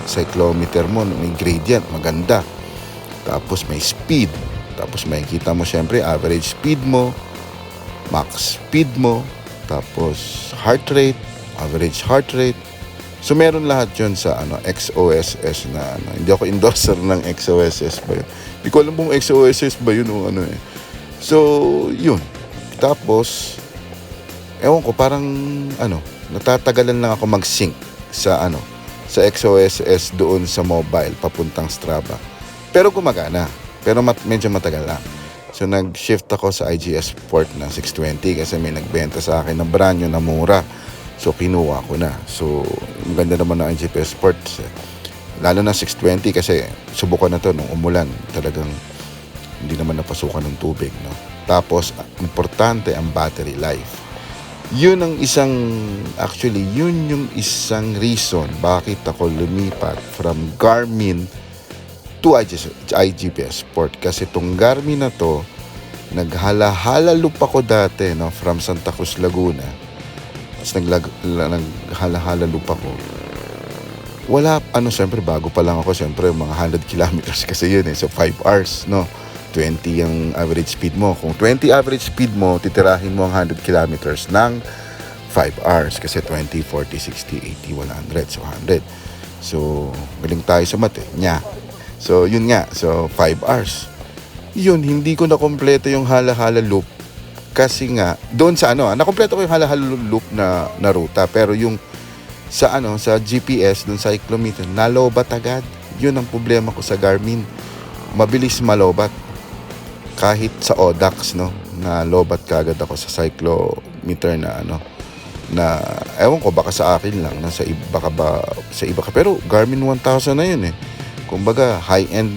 cyclometer mo, may gradient, maganda. Tapos may speed, tapos makikita mo syempre average speed mo, max speed mo, tapos heart rate, average heart rate. So meron lahat yun sa XOSS na hindi ako endorser ng XOSS ba yun. Hindi ko alam kung XOSS ba yun o eh. So yun. Tapos ewan ko, parang natatagalan lang ako mag-sync sa sa XOSS doon sa mobile papuntang Strava. Pero gumagana. Pero medyo matagal lang. So nag-shift ako sa IGS Sport na 620 kasi may nagbenta sa akin ng brand new na mura. So kinuha ko na. So maganda naman ng IGPS Sports. Lalo na 620 kasi subukan na to nung umulan. Talagang hindi naman napasukan ng tubig, no? Tapos importante ang battery life. Yun yung isang reason bakit ako lumipat from Garmin to IGPS Sport. Kasi tong Garmin na to, naghala-hala loop ako dati, no, from Santa Cruz, Laguna. Tapos naghala-hala loop ako. Wala, siyempre bago pa lang ako, siyempre mga 100 kilometers kasi yun So 5 hours, no? 20 ang average speed mo. Kung 20 average speed mo, titirahin mo ang 100 kilometers ng 5 hours. Kasi 20, 40, 60, 80, 100. So 100. So, galing tayo sa math, nya. So, yun nga. So, 5 hours. Yun, hindi ko na kompleto yung hala-hala loop. Kasi nga, doon sa nakompleto ko yung hala-hala loop na ruta. Pero yung sa GPS, doon sa cyclometer, nalobat agad. Yun ang problema ko sa Garmin. Mabilis malobat. Kahit sa ODAX, no, nalobat kagad ako sa cyclometer na ewan ko, baka sa akin lang, sa iba ka. Pero Garmin 1000 na yun Kumbaga, high-end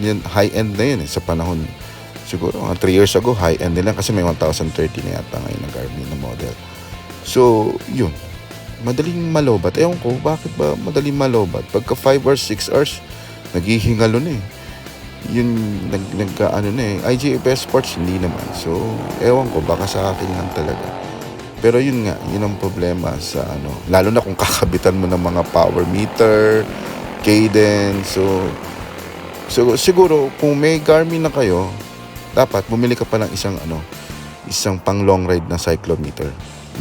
na yun sa panahon. Siguro, 3 years ago, high-end nila kasi may 1030 na yata ngayon na Garmin na model. So, yun. Madaling malobat. Ewan ko, bakit ba madaling malobat? Pagka 5 hours, 6 hours, naghihingalo na Yun, IGPS Sports, hindi naman. So, ewan ko, baka sa akin lang talaga. Pero yun nga, yun ang problema sa lalo na kung kakabitan mo ng mga power meter, cadence. So siguro, kung may Garmin na kayo, dapat bumili ka pa ng isang pang long ride na cyclometer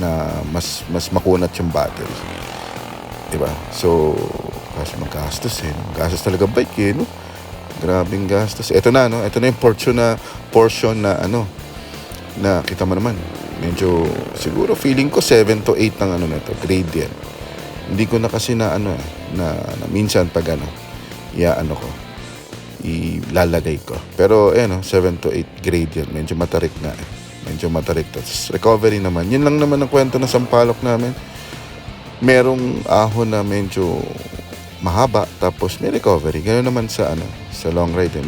na mas makunat yung battery. Diba? So, kasi maggastos Gastos talaga bike no? Grabing gastos. Ito na yung portion na na kita mo naman. Medyo, siguro feeling ko 7 to 8 ng nito, grade yan. Hindi ko na kasi na minsan pag ko, ilalagay ko. Pero 7 to 8 grade yan. Medyo matarik na Medyo matarik to. Recovery naman. Yun lang naman ang kwento ng Sampaloc namin. Merong ahon na medyo mahaba, tapos may recovery. Ganoon naman sa long ride.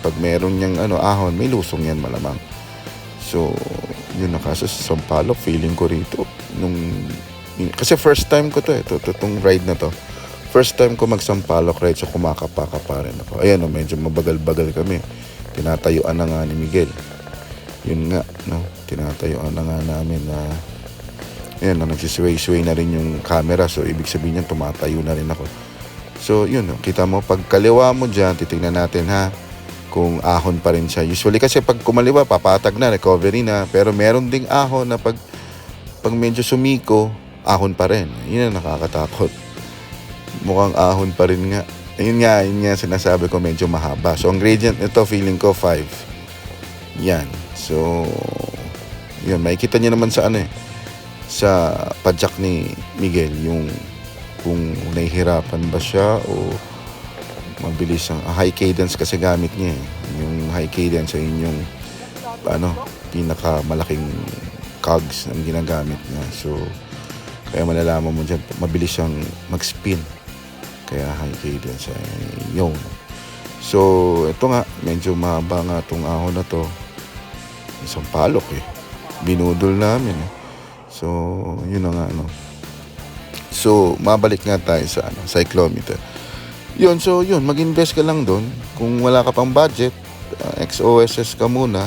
Pag meron niyang ahon, may lusong yan malamang. So, yun na kaso sa Sampaloc, feeling ko rito. Kasi first time ko to itong ride na to. First time ko mag-Sampaloc ride, so kumakapa pa rin ako. Ayan, medyo mabagal-bagal kami. Tinatayuan na nga ni Miguel. Yun nga, tinatayuan na nga namin na nagsisway-sway na rin yung camera. So, ibig sabihin niyan, tumatayo na rin ako. So, yun, kita mo, pag kaliwa mo dyan, titignan natin kung ahon pa rin siya. Usually kasi pag kumaliwa, papatag na, recovery na. Pero meron ding ahon na pag medyo sumiko, ahon pa rin. Yun ang nakakatakot. Mukhang ahon pa rin nga. Yun nga sinasabi ko, medyo mahaba. So, ang gradient nito, feeling ko 5. Yan. So, yun, makikita niyo naman sa sa padjak ni Miguel, yung kung nahihirapan ba siya o mabilis ang high cadence kasi gamit niya eh. Yung high cadence ay yung pinakamalaking cogs ang ginagamit niya. So kaya malalaman mo dyan, mabilis siyang mag-spin. Kaya high cadence ay yun. So ito nga, medyo mahaba nga itong ahon na to. Isang palok eh. Binudol namin eh. So yun na nga So mabalik nga tayo sa cyclometer. Yun, so yun, mag-invest ka lang doon. Kung wala ka pang budget, XOSS ka muna.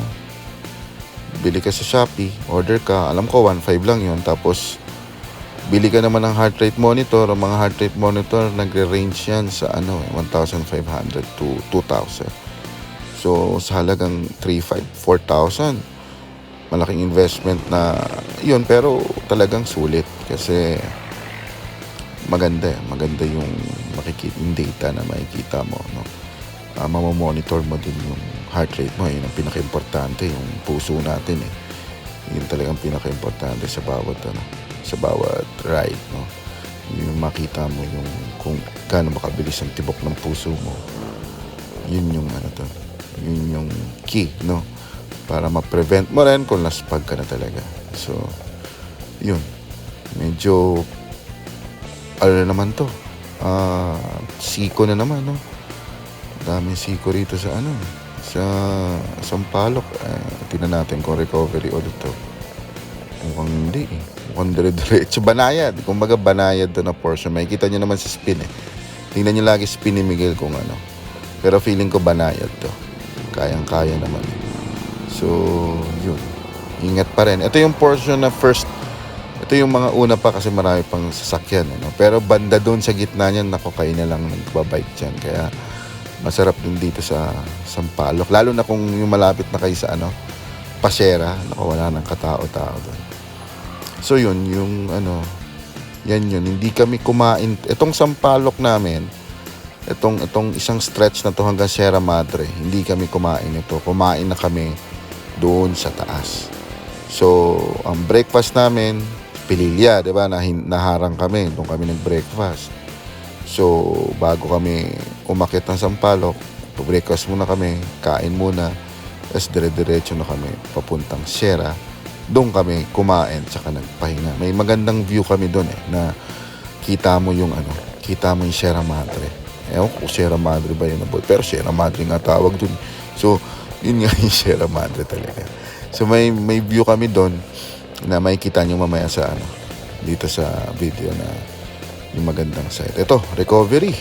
Bili ka sa Shopee, order ka. Alam ko 1.5 lang yun. Tapos bili ka naman ng heart rate monitor. Ang mga heart rate monitor nagre-range yan sa 1,500 to 2,000. So sa halagang 3,500, 4,000. Malaking investment na yun, pero talagang sulit kasi maganda yung makikita yung data na makikita mo, mamamonitor mo din yung heart rate mo. Yun ang pinaka-importante, yung puso natin eh. Yun talagang pinaka-importante sa bawat ride, yung makita mo yung kung gaano makabilis ang tibok ng puso mo. Yun yung yun yung key, para ma-prevent mo rin kung laspag ka na talaga. So yun, medyo naman to, siko na naman, daming siko rito sa Sampaloc. Tingnan natin kung recovery ulit to. Mukhang hindi eh, mukhang dire-diretso banayad, kumbaga banayad to na portion. Makikita nyo naman sa spin eh, tingnan nyo lagi spin ni Miguel kung pero feeling ko banayad to, kayang-kaya naman. So yun, ingat pa rin. Ito yung portion na first. Ito yung mga una pa kasi marami pang sasakyan. Pero banda doon sa gitna niyan, kayo na lang nagbabike dyan. Kaya masarap din dito sa Sampaloc. Lalo na kung yung malapit na kayo sa Pasera. Wala ng katao-tao doon. So yun, yung yan yun. Hindi kami kumain. Itong Sampaloc namin, itong isang stretch na to hanggang Sierra Madre, hindi kami kumain ito. Kumain na kami doon sa taas. So, ang breakfast namin, Pililya, di ba? Naharang kami, doon kami nag-breakfast. So, bago kami umakyat ng Sampaloc, breakfast muna kami, kain muna, tapos dire-diretso na kami papuntang Sierra. Doon kami kumain, tsaka nagpahinga. May magandang view kami doon na kita mo yung Sierra Madre. Ewan ko Sierra Madre ba yun, pero Sierra Madre nga tawag doon. So, yun nga yung Sierra Madre talaga. So, may view kami doon na makikita nyo mamaya sa dito sa video na yung magandang site. Ito, recovery.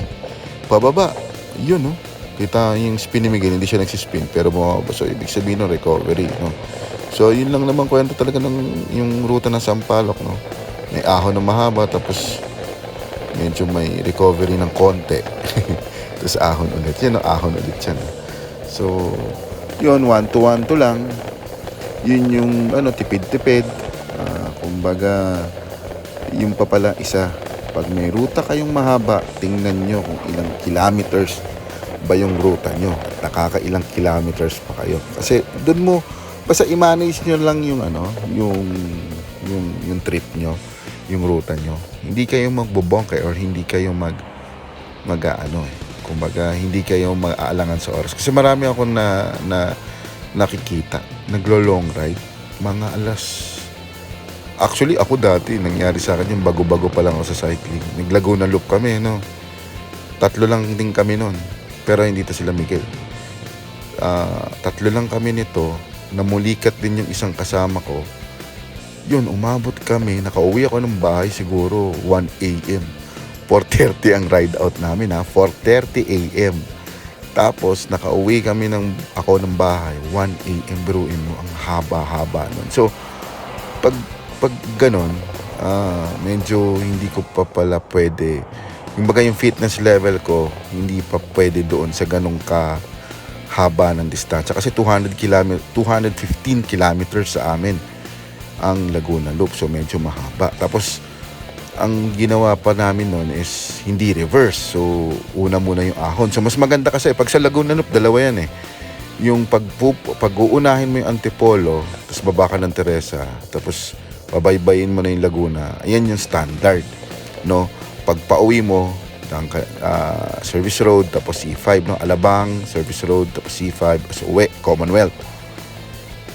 Pababa. Yun, kita yung spin ni Miguel, hindi siya nagsispin, pero bumababa. So, ibig sabihin recovery, So, yun lang naman kwento talaga ng yung ruta ng Sampaloc, May ahon na mahaba, tapos medyo may recovery ng konti. Tapos ahon ulit. Yan, ahon ulit yan. So, yun, 1-2 lang. Yun yung tipid-tipid. Kumbaga, yung pa pala isa, pag may ruta kayong mahaba, tingnan nyo kung ilang kilometers ba yung ruta nyo at nakakailang kilometers pa kayo. Kasi doon mo, basta i-manage nyo lang yung yung trip nyo, yung ruta nyo. Hindi kayo magbobongke or hindi kayo kumbaga hindi kayo mag-aalangan sa oras. Kasi marami ako na nakikita, naglo-long ride, mga actually ako dati, nangyari sa akin yung bago-bago pa lang ako sa cycling. Nag-Laguna Loop kami, 3 lang din kami nun. Pero hindi to sila Miguel. 3 lang kami nito. Namulikat din yung isang kasama ko. Yun, umabot kami. Nakauwi ako ng bahay siguro 1 a.m. 4:30 ang ride out namin 4:30 a.m. Tapos nakauwi kami ako ng bahay 1 a.m. Biruin mo, ang haba-haba nun. So pag ganon, medyo hindi ko pa pala pwede, yung fitness level ko hindi pa pwede doon sa ganong haba ng distansya. Kasi 215 kilometers sa amin ang Laguna Loop. So medyo mahaba. Tapos ang ginawa pa namin noon is hindi reverse. So una muna yung ahon. So mas maganda kasi pag sa Laguna Loop, dalawa yan yung pag-uunahin mo yung Antipolo, tapos baba ka ng Teresa, tapos babaybayin mo na yung Laguna. Ayan yung standard, pag pauwi mo, service road, tapos C5, no? Alabang, service road, tapos C5, tapos uwi, Commonwealth.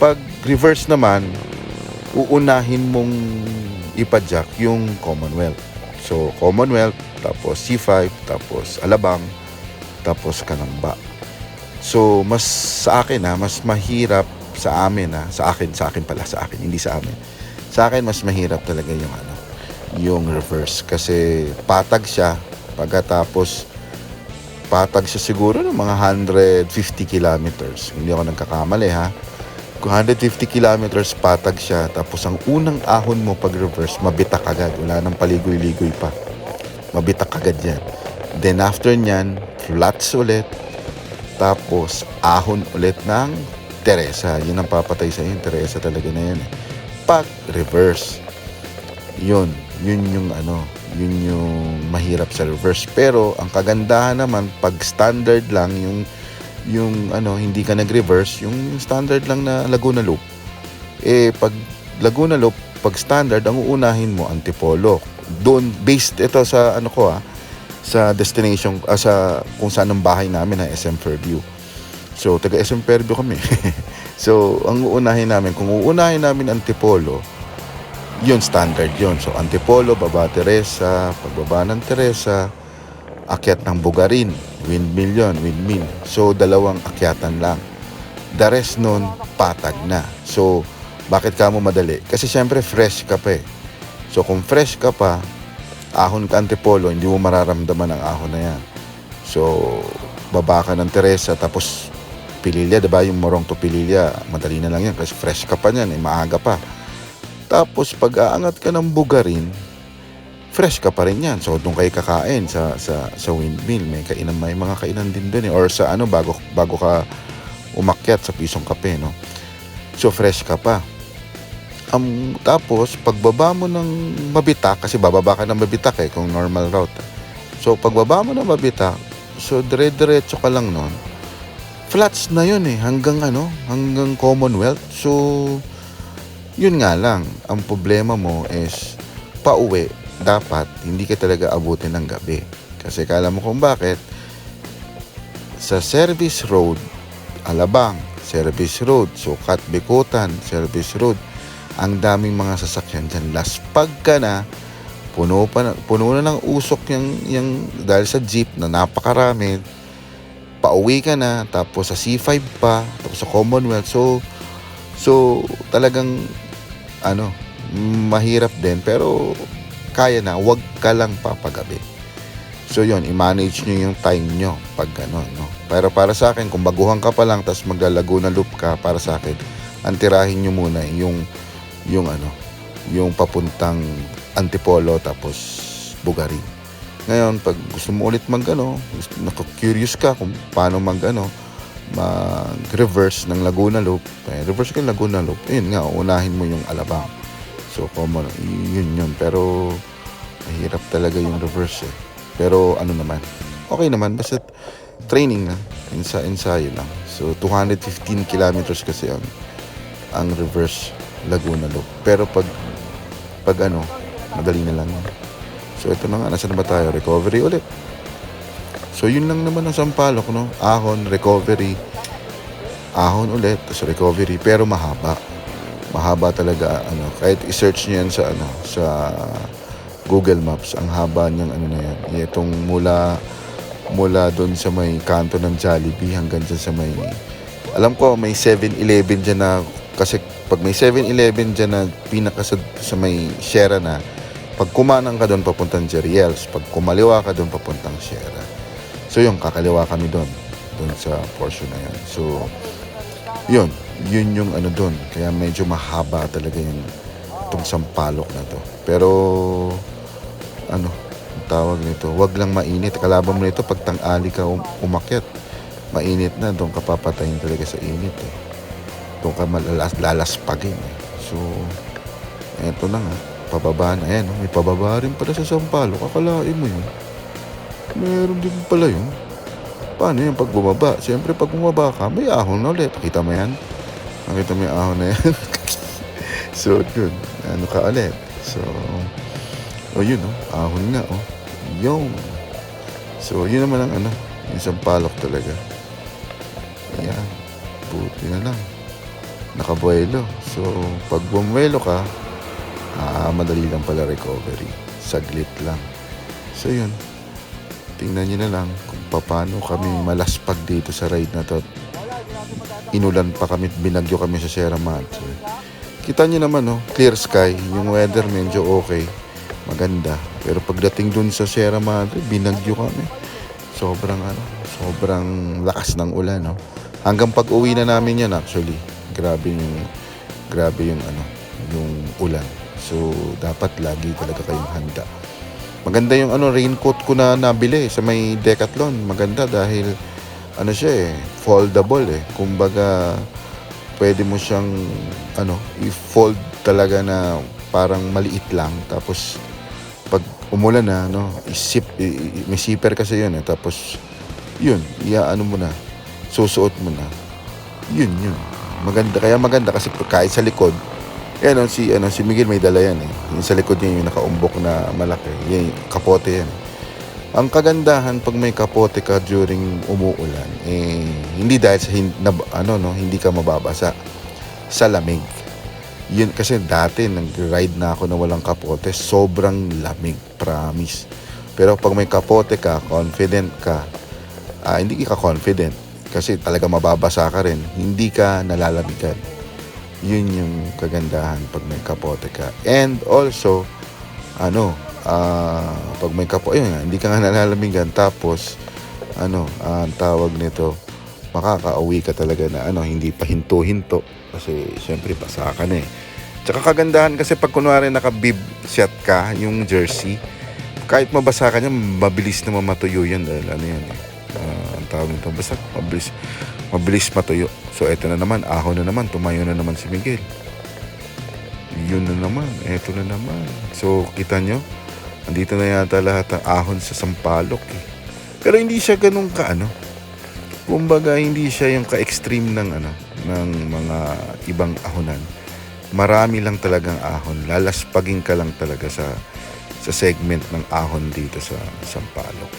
Pag reverse naman, uunahin mong ipadyak yung Commonwealth. So, Commonwealth, tapos C5, tapos Alabang, tapos Kanamba. So, mas sa akin mas mahirap sa amin sa akin pala, hindi sa amin. Sa akin, mas mahirap talaga yung reverse. Kasi patag siya, pagkatapos patag siya siguro ng mga 150 kilometers. Hindi ako nagkakamali Kung 150 kilometers patag siya, tapos ang unang ahon mo pag reverse, mabitak agad. Wala nang paligoy-ligoy pa. Mabitak agad yan. Then after nyan, flats ulit. Tapos ahon ulit ng Teresa. Yun ang papatay sa iyo. Teresa talaga na yan. Pag reverse, yun yung mahirap sa reverse. Pero ang kagandahan naman, pag standard lang yung hindi ka nag-reverse, yung standard lang na Laguna Loop. Pag Laguna Loop, pag standard, ang uunahin mo Antipolo. Doon based ito sa sa destination, sa kung saan ang bahay namin SM Fairview. So taga SM Fairview kami. So ang uunahin namin, kung uunahin namin Antipolo, yun standard yun. So Antipolo, baba Teresa, pagbaba ng Teresa, akyat ng Bugarin, windmill yun, windmill. So, 2 akyatan lang. The rest nun, patag na. So, bakit ka mo madali? Kasi syempre, fresh ka pa So, kung fresh ka pa, ahon ka Antipolo, hindi mo mararamdaman ang ahon na yan. So, baba ka ng Teresa, tapos Pililya, diba? Yung Morong to Pililya, madali na lang yan kasi fresh ka pa yan, maaga pa. Tapos, pag aangat ka ng Bugarin, fresh ka pa rin yan. So, doon kayo kakain sa windmill. May mga kainan din doon Or sa bago ka umakyat sa Pisong Kape, no? So, fresh ka pa. Tapos, pagbaba mo ng Mabitak, kasi bababa ka ng Mabitak kung normal route. So, pagbaba mo ng Mabitak, so, dire-diretso ka lang nun. Flats na yun hanggang Commonwealth. So, yun nga lang. Ang problema mo is, pauwi, dapat hindi ka talaga abutin ng gabi. Kasi kala mo kung bakit, sa service road, Alabang, service road, Sukat, Bikutan, service road, ang daming mga sasakyan dyan. Laspag ka na, puno na ng usok yung dahil sa jeep na napakarami, pauwi ka na, tapos sa C5 pa, tapos sa Commonwealth. So talagang mahirap din, pero kaya na, wag ka lang papagabi. So yun, i-manage nyo yung time nyo pag Pero para sa akin, kung baguhan ka pa lang tapos maglalaguna loop ka, para sa akin, antirahin nyo muna yung papuntang Antipolo tapos Bugarin. Ngayon, pag gusto mo ulit curious ka kung paano mag-reverse ng Laguna Loop, reverse ka ng Laguna Loop, yun nga, unahin mo yung Alabang. So, common, yun. Pero, mahirap talaga yung reverse Pero, okay naman. Basta, training lang. Ensayo lang. So, 215 kilometers kasi ang reverse Laguna Loop. Pero, pag madali na lang. So, ito na nga. Nasa na ba tayo? Recovery ulit. So, yun lang naman ang Sampaloc, Ahon, recovery. Ahon ulit. Tapos, recovery. Pero, mahaba talaga kahit i-search niyo yan sa Google Maps, ang haba niyang itong mula doon sa may kanto ng Jollibee hanggang dyan sa may, alam ko may 7-Eleven dyan na, kasi pag may 7-Eleven dyan na pinaka sa may Sierra na, pag kumanang ka doon papuntang Jeriels, pag kumaliwa ka doon papuntang Sierra. So yung kakaliwa kami doon sa portion na yan. So yun yung doon. Kaya medyo mahaba talaga itong Sampaloc na to. Pero, ang tawag nito, wag lang mainit. Kalaban mo nito, pag tang-ali ka umakyat, mainit na, doon ka papatayin talaga sa init Doon ka lalaspagin So, eto na nga, pababa na. Ayan, may pababa rin pala sa Sampaloc. Akalain mo yun. Meron din pala yun. Paano yan pag bumaba? Siyempre, pag bumaba ka, may ahon na ulit. Kita mo yan? Nakita mo yung ahon na yan? So, yun. Ka ulit. So, yun, ahon nga, Yung. So, yun naman ang yung sampalok talaga. Ayan. Buti na lang. Nakabuelo. So, pag bumuelo ka, madali lang pala recovery. Saglit lang. So, yun. Tingnan nyo na lang kung paano kami malaspag dito sa ride na to. Inulan pa kami, binagyo kami sa Sierra Madre. Kita nyo naman, clear sky. Yung weather medyo okay. Maganda. Pero pagdating dun sa Sierra Madre, binagyo kami. Sobrang lakas ng ulan, no? Hanggang pag-uwi na namin yan actually. Grabe yung yung ulan. So, dapat lagi talaga kayong handa. Maganda yung raincoat ko na nabili sa may Decathlon. Maganda dahil siya foldable Kumbaga pwede mo siyang i-fold talaga na parang maliit lang. Tapos pag umulan na may zipper kasi yun tapos yun, mo na. Susuot mo na. Yun. Maganda kasi kahit sa likod. Si Miguel may dala yan Yung sa likod niya yung nakaumbok na malaki. Yung kapote yan. Ang kagandahan pag may kapote ka during umuulan, hindi dahil sa hindi ka mababasa sa lamig. Yun kasi dati nag-ride na ako na walang kapote, sobrang lamig, promise. Pero pag may kapote ka, confident ka. Hindi ka confident kasi talaga mababasa ka rin, hindi ka nalalamigan. Yun yung kagandahan pag may kapote ka. And also, pag may kapote, hindi ka nga nalalamigan. Tapos, ang tawag nito, makaka-uwi ka talaga na hindi pa hinto-hinto. Kasi, syempre, basa ka na Tsaka kagandahan kasi pag kunwari naka-bib set ka, yung jersey, kahit mabasa ka niya, mabilis na mamatuyo yan. Dahil ang tawag nito, basta mabilis matuyo. So, eto na naman, ahon na naman, tumayo na naman si Miguel. Yun na naman, eto na naman. So, kita nyo, andito na yata lahat ng ahon sa sampalok Pero hindi siya ganun kumbaga, hindi siya yung ka-extreme ng mga ibang ahonan. Marami lang talagang ahon. Lalaspagin ka lang talaga sa segment ng ahon dito sa sampalok.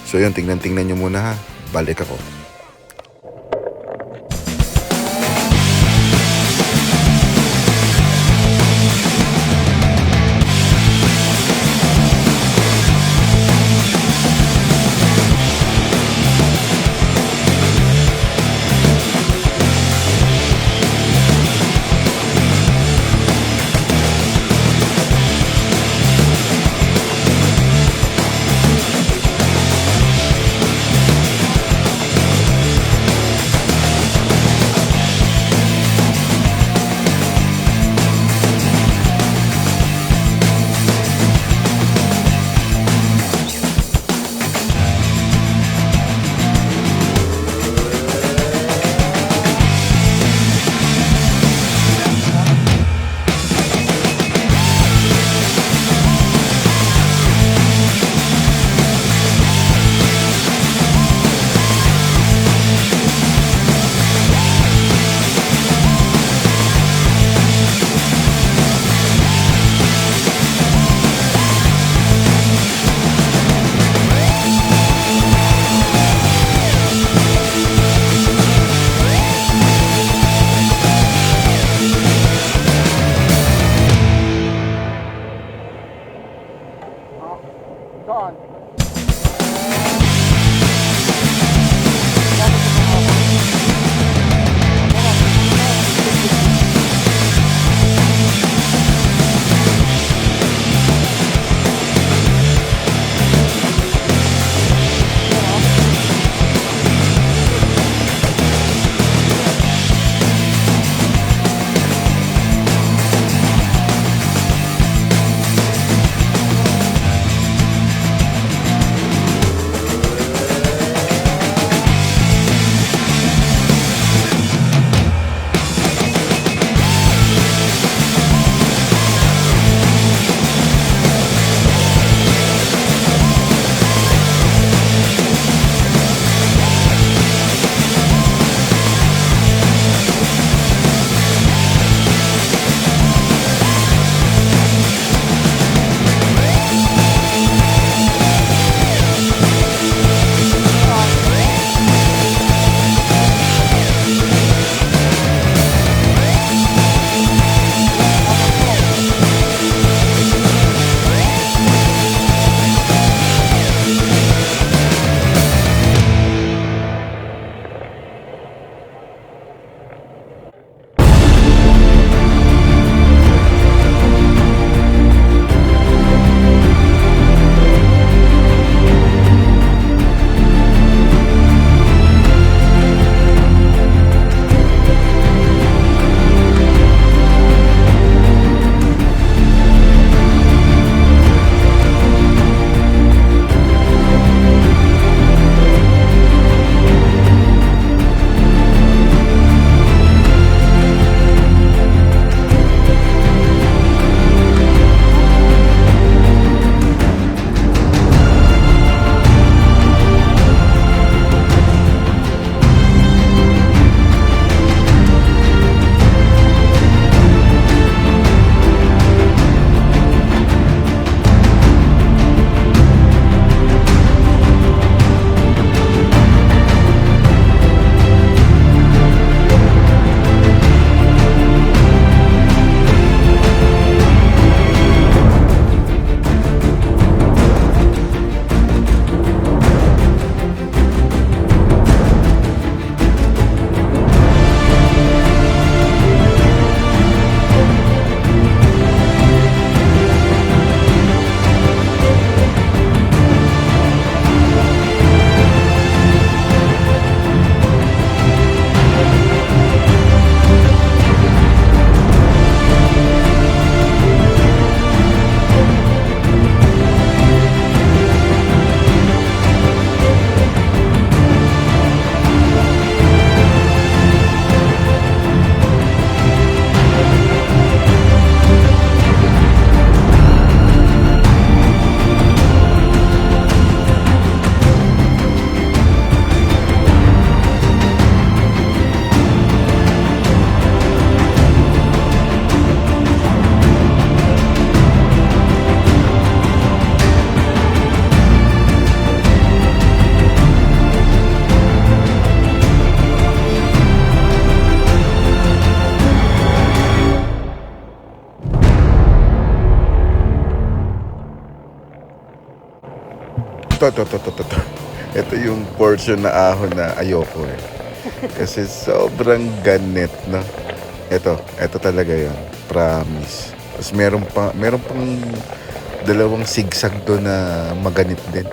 So, yun, tingnan nyo muna Balik ako. ito. Ito yung portion na ahon na ayoko eh. Kasi sobrang ganit, no? Ito talaga yun. Promise. Tapos meron pang dalawang sigsag doon na maganit din.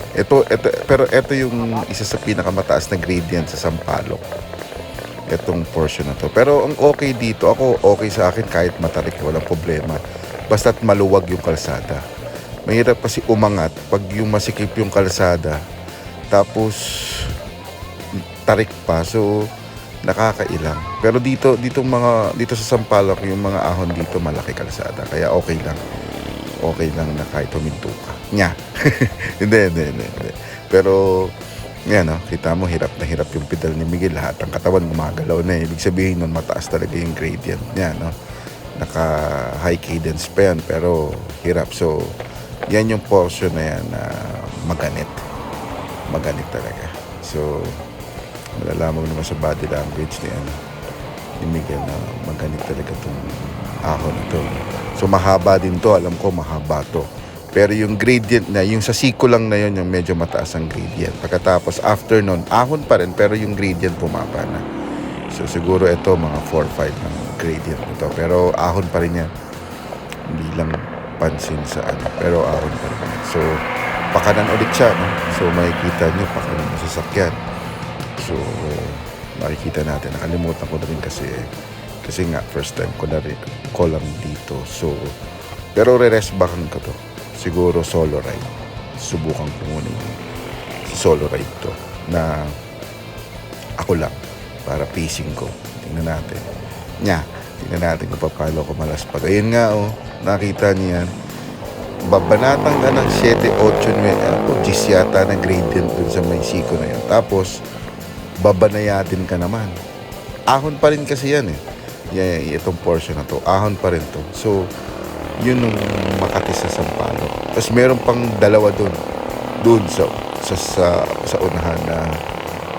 Pero ito yung isa sa pinakamataas na gradient sa Sampaloc. Itong portion na to. Pero ang okay dito, okay sa akin kahit matarik, walang problema. Basta't maluwag yung kalsada. Mahirap kasi umangat pag yung masikip yung kalsada, tapos tarik pa. So, nakakailang. Pero dito sa Sampaloc, yung mga ahon dito malaki kalsada. Kaya okay lang. Okay lang na kahit huminto ka. Nya. Hindi. Pero, yan no, kita mo hirap na hirap yung pedal ni Miguel. Lahat ang katawan gumagalaw na eh. Ibig sabihin nun, mataas talaga yung gradient niya, no? Naka high cadence pa yan, pero hirap. So, yan yung portion na yan na maganit talaga. So, malalaman mo naman sa body language ni Miguel na maganit talaga itong ahon na to. So, mahaba din to. Alam ko, mahaba to. Pero yung gradient na, yung sa siko lang na yun, yung medyo mataas ang gradient. Pagkatapos, after nun, ahon pa rin, pero yung gradient bumaba na. So, siguro ito, mga 4-5 ng gradient nito. Pero ahon pa rin yan. Hindi lang pansin sa pero ahon pa rin. So, pakanan ulit siya, no? So, makikita nyo, pakanan na sasakyan. So, makikita natin. Nakalimutan ko na rin kasi nga, first time ko lang dito. So, pero re-rest backan ko to. Siguro solo ride. Subukan ko muna yung solo ride to na ako lang para pacing ko. Tingnan natin. Tingnan natin kung paano ko malaspag. Ayun nga nakita niyo yan. Babanatan ka ng 7, 8, 10 yata na gradient dun sa may siko na yan. Tapos, babanayatin ka naman. Ahon pa rin kasi yan eh. Itong portion na to. Ahon pa rin to. So, yun yung Makati sa Sampaloc. Tapos meron pang dalawa doon sa unahan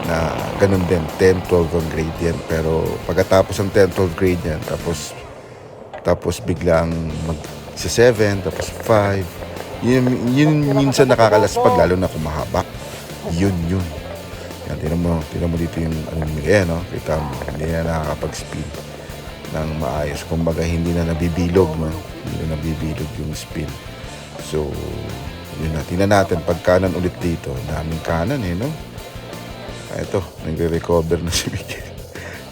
na ganun din, 10, 12 ang gradient. Pero pagkatapos ng 10, 12 gradient, tapos biglang sa 7, tapos 5. Yun minsan nakakalaspag, lalo na kung mahaba. Yun. Yan, tinan mo dito yung no? Kita mo, hindi na nakakapag-speed ng maayos. Kumbaga, hindi na nabibilog, no? Hindi na nabibilog yung spin. So, yun na. Tingnan natin, pag kanan ulit dito. Daming kanan no? Ito, nagre-recover na si Miguel.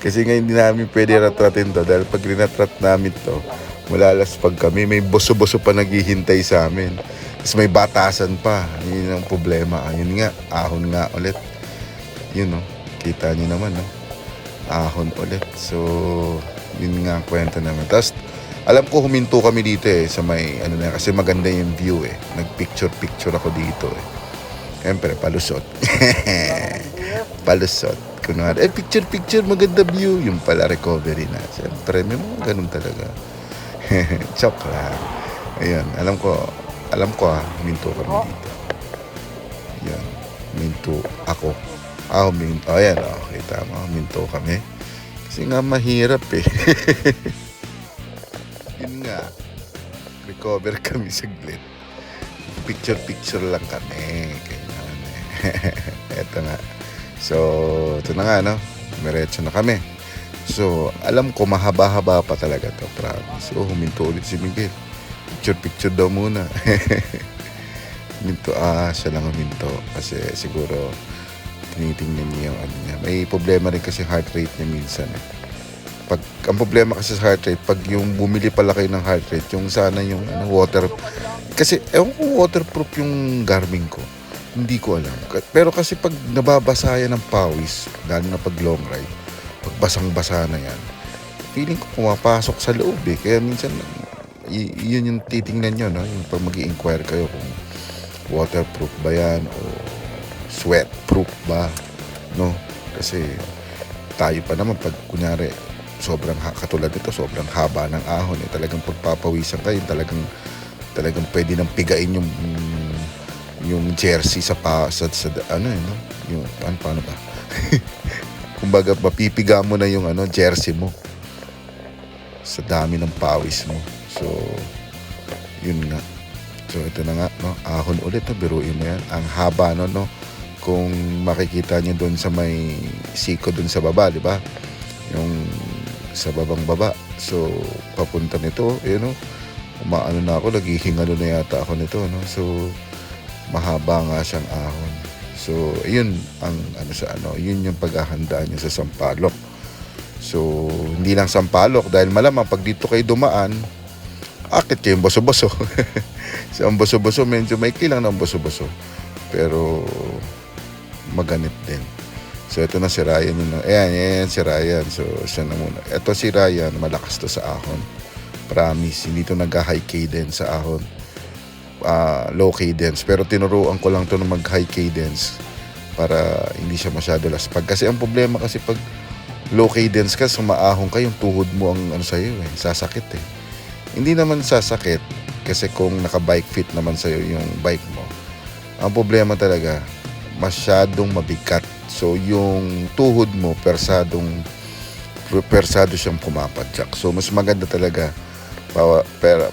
Kasi nga hindi namin pwede ratratin to. Dahil pag rinatrat namin to, malalaspag kami. May boso-boso pa naghihintay sa amin. Tapos may batasan pa. Yun ang problema. Yun nga, ahon nga ulit. Yun, no? Kita nyo naman, no? Ahon ulit. So, yun nga ang kwento naman. Tapos, alam ko huminto kami dito sa may, kasi maganda yung view Nagpicture ako dito Siyempre, palusot. Palusot. Kunwari, picture, maganda view. Yung pala, recovery na. Siyempre, may mga ganun talaga. Joke lang. Ayun, alam ko huminto kami dito. Yan, huminto ako. Ayan, kita mo, huminto kami. Kasi nga mahirap Yun nga, recover kami saglit. Picture lang kami. Ganyan Eto nga. So, ito na nga, no? Diretso na kami. So, alam ko, mahaba-haba pa talaga to, promise. So, huminto ulit si Miguel. Picture daw muna. Huminto, siya lang huminto. Kasi siguro, tinitingnan niya yung niya. May problema rin kasi heart rate niya minsan ang problema kasi sa heart rate, pag yung bumili pala kayo ng heart rate, yung sana yung water, kasi ewan kung waterproof yung Garmin ko, hindi ko alam. Pero kasi pag nababasa yan ng pawis, lalo na pag long ride, pag basang-basa na yan, feeling ko pumapasok sa loob kaya minsan yun yung titingnan nyo, no? Yung pag mag-i-inquire kayo kung waterproof ba yan o sweatproof ba, no? Kasi tayo pa naman pag kunyari katulad nito, sobrang haba ng ahon talagang pagpapawisan kayo, talagang pwede nang pigain yung jersey sa no? Yung paano ba? Kumbaga mapipiga mo na yung jersey mo sa dami ng pawis mo. So yun nga. So ito na nga, no, ahon ulit, no, biruin mo yan. Ang haba, no. Kung makikita niyo doon sa may siko doon sa baba, di ba? Yung sa babang baba. So papunta nito, no, umaano na ako, naghihingalo na yata ako nito, no. So mahaba nga siyang ahon. So yun ang yun yung paghahandaan niyo sa sampalok. So hindi lang sampalok, dahil malamang pag dito kayo dumaan, akit kayo yung boso-boso. So ang boso-boso, medyo maikli lang ng boso-boso, pero maganit din. So ito na si Ryan yun. Ayan si Ryan. So siya na muna. Ito si Ryan, malakas to sa ahon. Promise, hindi to nag-high cadence sa ahon. Low cadence. Pero tinuruan ko lang to na mag-high cadence para hindi siya masyado laspag. Kasi ang problema kasi pag low cadence ka, sumaahon ka, yung tuhod mo ang sa'yo sasakit Hindi naman sasakit kasi kung naka-bike fit naman sa'yo yung bike mo. Ang problema talaga, masyadong mabigat. So yung tuhod mo persado siyang pumapadyak. So mas maganda talaga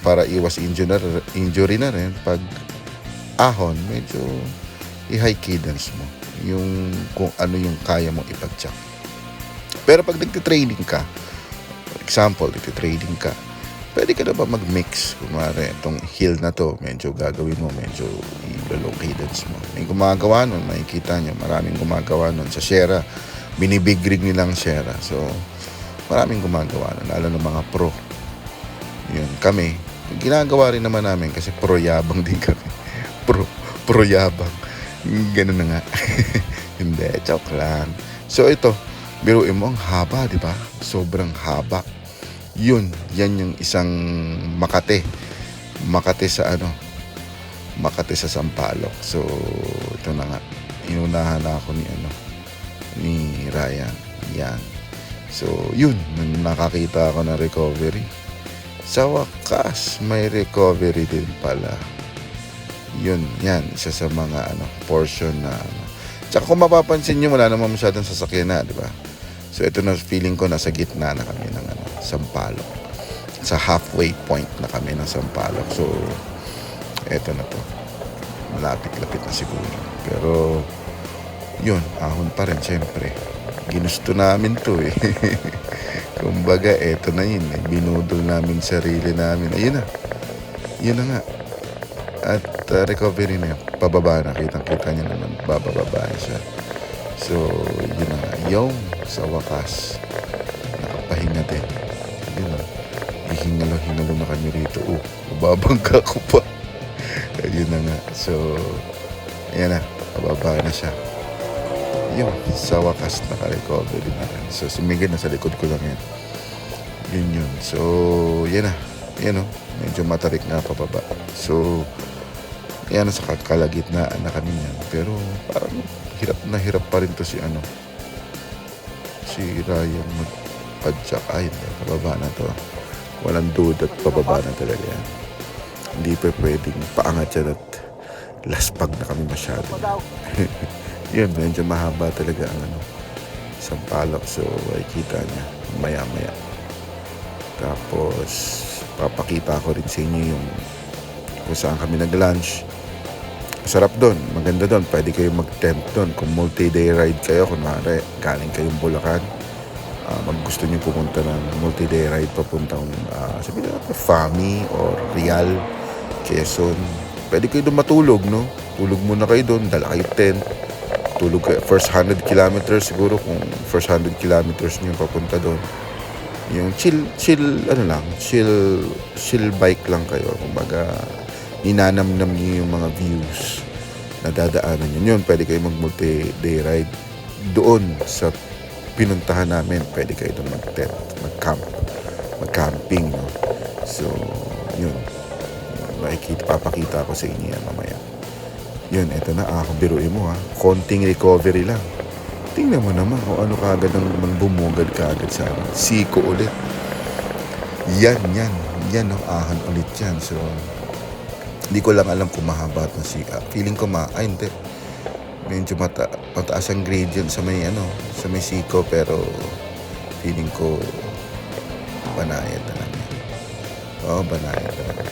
para iwas injury na rin, pag ahon medyo i-high cadence mo yung kung ano yung kaya mong ipadyak. Pero pag nagtitraining ka, example, nagtitraining ka, pwede ka na ba mag-mix? Kunwari, itong hill na to, medyo gagawin mo, medyo i-low cadence mo. May gumagawa nun, makikita nyo, maraming gumagawa nun sa Sierra. Binibig rig nilang Sierra. So, maraming gumagawa nun, lalo ng mga pro. Yun, kami, ginagawa rin naman namin kasi pro-yabang din kami. Pro-yabang. Ganun na nga. Hindi, joke lang. So, ito, biruin mo, ang haba, di ba? Sobrang haba. Yan yung isang Makati sa Makati sa Sampaloc. So ito na nga, inunahan na ako ni Ryan. Yan. So yun, nakakita ako ng recovery. Sa wakas, may recovery din pala. Yan, isa sa mga portion na Tsaka kung mapapansin nyo, wala naman masyadong sasakyan na, di ba? So ito na, feeling ko nasa gitna na kami ng Sampaloc. Sa halfway point na kami ng Sampaloc. So eto na to. Malapit-lapit na siguro. Pero yun, ahon pa rin syempre. Ginusto namin to Kumbaga, eto na yun. Binudol namin sarili namin. Ayun na. Yun na nga. At recovery na yun. Pababa na. Kitang-kita niya naman. Bababa na siya. So, yun na nga. Yung sa wakas, nakapahinga din. Yun na. Ihingalo-hingalo na kami rito. Babangga ko pa. Yun na nga. So, ayan na. Pababa na siya. Yun. Sa wakas, naka-recovery na rin. So, si Miguel nasa likod ko lang yan. Yun. So, yan na. Yan medyo matarik na pababa. So, yan, sa kalagitnaan na kami yan. Pero parang hirap pa rin to si Ryan magpadyak. Ay, pababa na to. Walang duda at pababa na talaga yan. Hindi pa pwedeng paangat yan at laspag na kami masyado. Yun, medyo mahaba talaga ang Sampaloc. So, ay kita niya maya-maya. Tapos papakita ko rin sa inyo yung kung saan kami nag-lunch. Masarap doon, maganda doon. Pwede kayo mag-tent doon. Kung multi-day ride kayo, kunwari galing kayong Bulacan, gusto nyo pumunta ng multi-day ride papuntang sabi na Fami or Real, Quezon, pwede kayo doon matulog, no? Tulog muna kayo doon, dala kayo tent, tulog kayo. First 100 kilometers siguro, kung first 100 kilometers nyo papunta doon, yung chill bike lang kayo. Kumbaga, ninanamnam niyo yung mga views na dadaanan nyo. Yun, pwede kayo mag-multi-day ride doon sa pinuntahan namin. Pwede kayo doon mag-tent, mag-camping, no? So, yun. Papakita ko sa inyo yan mamaya. Yun, eto na. Biruin mo, konting recovery lang. Tingnan mo naman kung ano kagad ang bumugad kagad sa amin. Siko ulit. Yan, ahon ulit yan. So, hindi ko lang alam kung mahaba ito sika. Feeling ko hindi. Medyo mataas ang gradient sa may siko, pero feeling ko banayad na lang yan. Banayad na lang.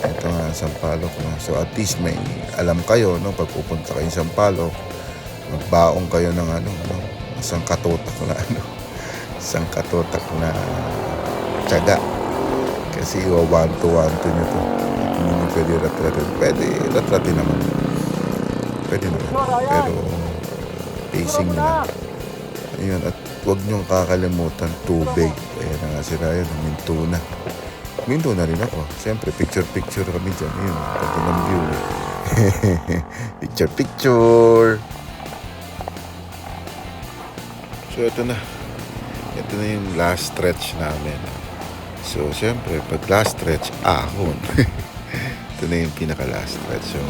Ito nga Sampaloc, no? So at least may alam kayo, no? Pag pupunta kayo sa Sampaloc, magbaong kayo ng ano, no? Isang katotak na ano, isang katotak na tiyaga. Kasi one to nyo to. Hindi nyo pwede ratratin. Pwede ratratin naman. Pwede naman. Pero pacing nyo lang. Ayun, at huwag nyo kakalimutan tubig. Ayan na nga si Ryan, huminto na rin ako. Siyempre, picture kami dyan. Ayun, pati ng view. Picture. So, ito na. Ito na yung last stretch namin. So, siyempre, pag last stretch, ahon. Ito na yung pinaka-last stretch. So,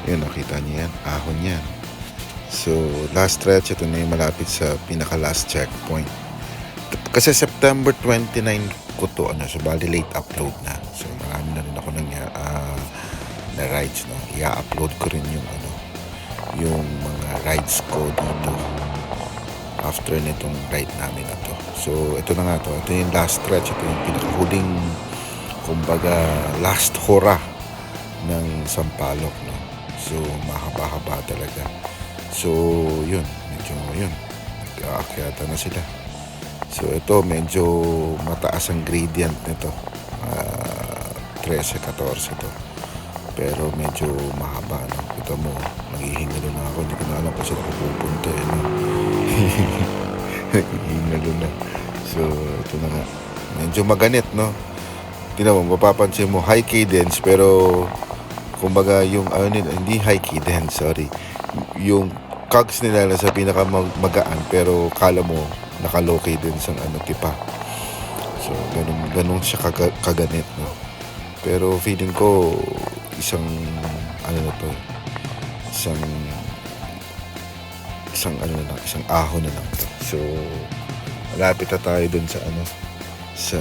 yun, nakita niyo yan. Ahon yan. So, last stretch, ito na yung malapit sa pinaka-last checkpoint. Kasi September 29 ko to, so bali late upload na. So, marami na rin ako na rides, no? I-upload ko rin yung mga rides ko dito after nitong ride namin na to. So, ito na nga to. Ito yung last stretch. Ito yung pinakahuling, kumbaga, last hora ng Sampaloc, no? So, mahaba-haba talaga. So, yun. Medyo, yun. Nag-aakyata na sila. So, ito, medyo mataas ang gradient nito. 13-14 to. Pero medyo mahaba, no? Ito mo, naghihingalo na ako. Hindi ko na alam kung saan ako pupunta, no? Naghihingalo na. So, ito na nga. Medyo maganit, no? Tingnan mo, mapapansin mo, high cadence, pero kumbaga yung hindi high cadence, sorry. Yung cogs nila nasa pinaka magaan, pero kala mo naka-low cadence ang tipa. So, ganun siya kaganit, no? Pero feeling ko isang isang ahon na lang to. So, malapit na tayo dun sa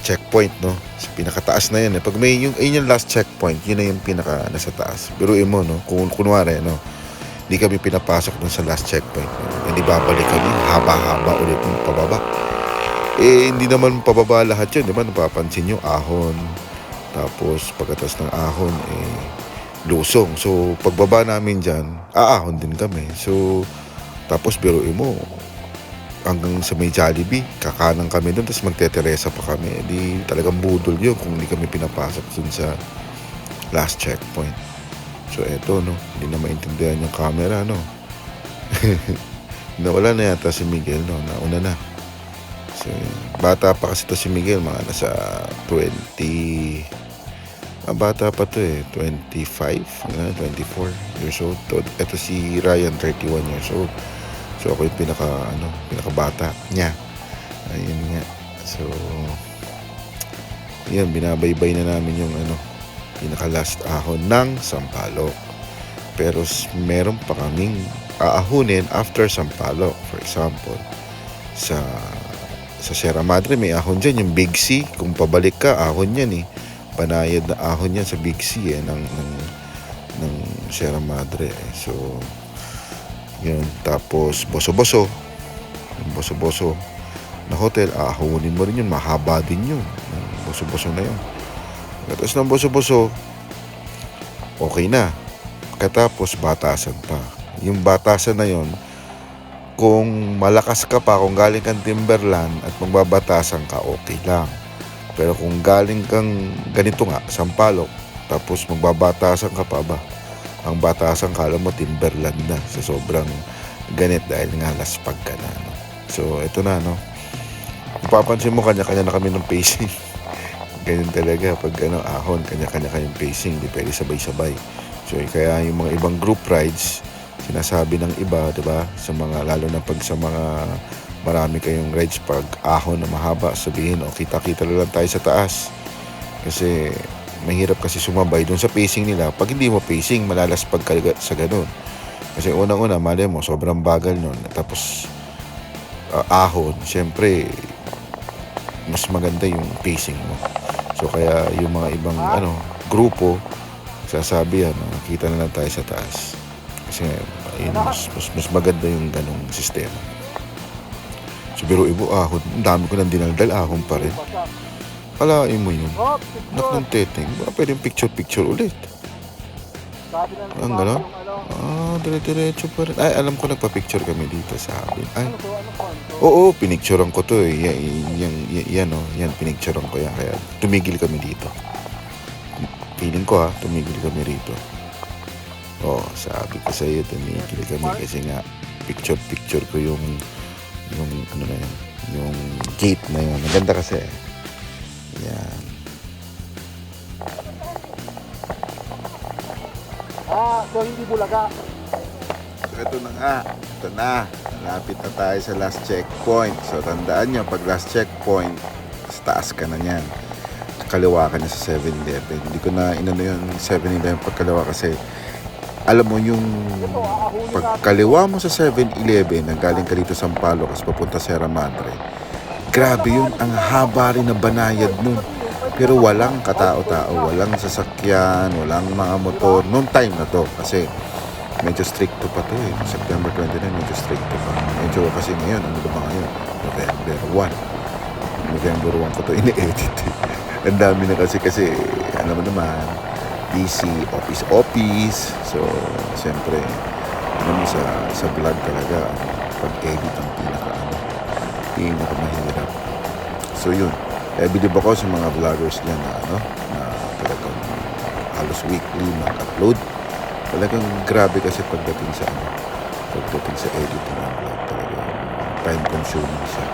checkpoint, no? Sa pinakataas na yan, Pag may yung last checkpoint, yun na yung pinaka nasa taas. Biruin mo, no? Kung kunwari, no? Hindi kami pinapasok dun sa last checkpoint, no? Hindi babalik kami, haba-haba ulit ng pababa. Hindi naman pababa lahat yun, di ba? Napapansin nyo, ahon. Tapos, pagkatas ng ahon, lusong. So, pagbaba namin dyan, aahon din kami. So, tapos biruin mo, hanggang sa may Jollibee, kakanan kami doon, tapos magte-Teresa pa kami. Di talagang budol yun kung hindi kami pinapasok dun sa last checkpoint. So, eto, no? Hindi na maintindihan yung camera, no? Nawala na yata si Miguel, no? Nauna na. So, bata pa kasi to si Miguel, mga nasa 20... bata pa to 25, 24 years old. Ito si Ryan, 31 years old. So, ako yung pinakabata niya. Ayun nga. So, yun, binabaybay na namin yung pinaka-last ahon ng Sampaloc. Pero meron pa kaming aahunin after Sampaloc. For example, sa Sierra Madre may ahon dyan, yung Big C. Kung pabalik ka, ahon yan Panayad na ahon yan sa Big C ng Sierra Madre. So, yun. Tapos, Boso-Boso. Yung Boso-Boso na hotel, aahunin mo rin yun. Mahaba din yun. Boso-Boso na yun. Tapos ng Boso-Boso, okay na. Katapos, batasan pa. Yung batasan na yun, kung malakas ka pa, kung galing kang Timberland at magbabatasan ka, okay lang. Pero kung galing kang ganito nga, Sampaloc, tapos magbabatasan ka pa ba, ang batasan kala mo Timberland na sa sobrang ganit dahil nga laspag ka na, no? So, ito na, no? Mapapansin mo, kanya-kanya na kami ng pacing. Ganyan talaga, pag ahon, kanya-kanya kayong pacing, di pwede sabay-sabay. So, kaya yung mga ibang group rides, sinasabi ng iba, diba? Lalo na pag sa mga marami kayong rides, pag ahon na mahaba, sabihin, kita-kita lang tayo sa taas. Kasi mahirap kasi sumabay dun sa pacing nila. Pag hindi mo pacing, malalaspag ka sa ganun. Kasi unang-una, mali mo, sobrang bagal nun. Tapos, ahon, syempre, mas maganda yung pacing mo. So, kaya yung mga ibang grupo, sasabi kita na lang tayo sa taas. Kasi mas maganda yung ganong sistema. So, pero ibo ahon, ang dami ko nang dinaldal, ahon pa rin. Akalain mo yun. Oh, Anak picture. ng teteng. Baka pwedeng picture-picture ulit. Sabi ng Ang iba, gano'n? yung ano. Dire-diretso pa rin. Ay, alam ko nagpa-picture kami dito sa amin. Ay, Ano to? Ano po? Ano to? oo, pinicturean ko to eh. Yan oh, yan, pinicturean ko yan. Kaya tumigil kami dito. Feeling ko tumigil kami rito. Oh, sabi ko sa iyo, tumigil kami kasi nga picture ko yung ano na yun, yung gate na yun. Maganda kasi. Yan. So hindi Bulaga. So ito na nga. Ito na. Malapit na tayo sa last checkpoint. So tandaan nyo, pag last checkpoint, sa taas ka na yan. Kaliwa ka na sa 7-Eleven. Hindi ko na inano yun 7-Eleven pagkaliwa kasi alam mo yung pagkaliwa mo sa 7-Eleven na galing ka dito sa Sampaloc kasi papunta sa Sierra Madre, grabe yun, ang haba rin na banayad nun, pero walang katao-tao, walang sasakyan, walang mga motor noong time na to kasi medyo stricto pa to eh. September 29 medyo stricto pa, medyo kasi ngayon, ano ba ngayon, November 1 ko to ini-edit eh. Ang dami na kasi alam mo naman, busy, office. So, siyempre, alam mo sa vlog talaga, pag-edit ang pinaka mahirap. So, yun. Believe ako sa mga vloggers niyan na talagang halos weekly mag-upload. Talagang grabe kasi pagdating sa editing ng vlog, talagang time consuming siya.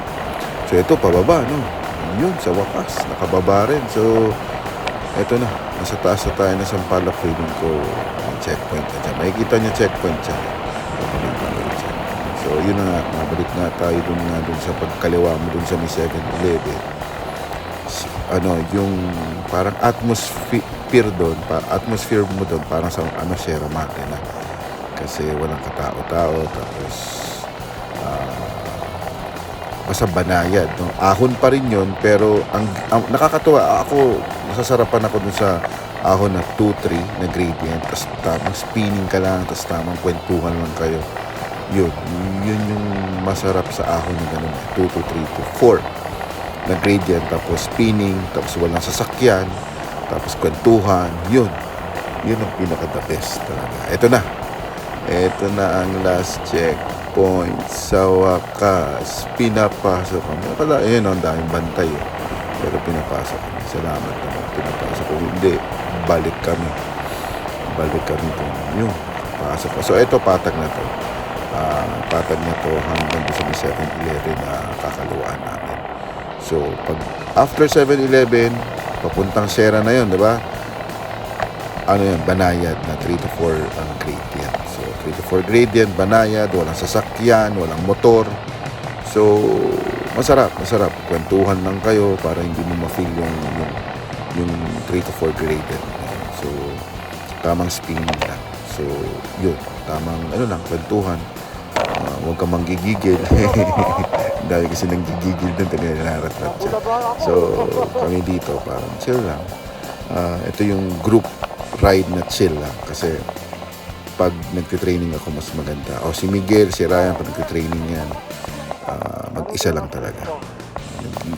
So, ito, pababa, no? Yun, sa wakas, nakababa rin. So, eto na, nasa taas na tayo na Sampaloc. Feeling ko may checkpoint na dyan. Makikita niyo checkpoint dyan. So yun na nga, mabalik na tayo dun sa pagkaliwa mo dun sa may 7-Eleven. Yung parang atmosphere mo dun parang sa Sierra Madre na. Kasi walang katao-tao, tapos basta banayad, no? Ahon pa rin yun, pero ang nakakatuwa, nasasarapan ako dun sa ahon na 2-3 na gradient, tapos tamang spinning ka lang, tapos tamang kwentuhan lang kayo. Yun yung masarap sa ahon na gano'n, 2 to 3 to 4 na gradient, tapos spinning, tapos walang sasakyan, tapos kwentuhan. Yun ang pinaka-the best talaga. Ito na ang last checkpoint. Sa wakas, pinapasok kami. Akala, ang daming bantay eh. Pero pinapasok kami. Salamat naman. Pinapasok ko. Hindi, balik kami dun. Yung pasok ko. So, ito patag na to. Patag na to hanggang sa 7-Eleven na kakaliwaan namin. So, pag after 7-Eleven, papuntang Sierra na yun, di ba? Banayad na 3 to 4 ang gradient. So, 3 to 4 gradient, banayad, walang sasakyan, walang motor. So, masarap. Kwentuhan lang kayo para hindi mo ma-feel yung 3 to 4 gradient. So, tamang spinning lang. So, yun. Tamang, kwentuhan. Huwag kang manggigigil. Dahil kasi nanggigigil doon, kanina naratrap siya. So, kami dito, parang chill lang. Ito yung group ride na chill lang. Kasi, pag nagtitraining ako, mas maganda. Si Miguel, si Ryan, pag nagtitraining yan, mag-isa lang talaga.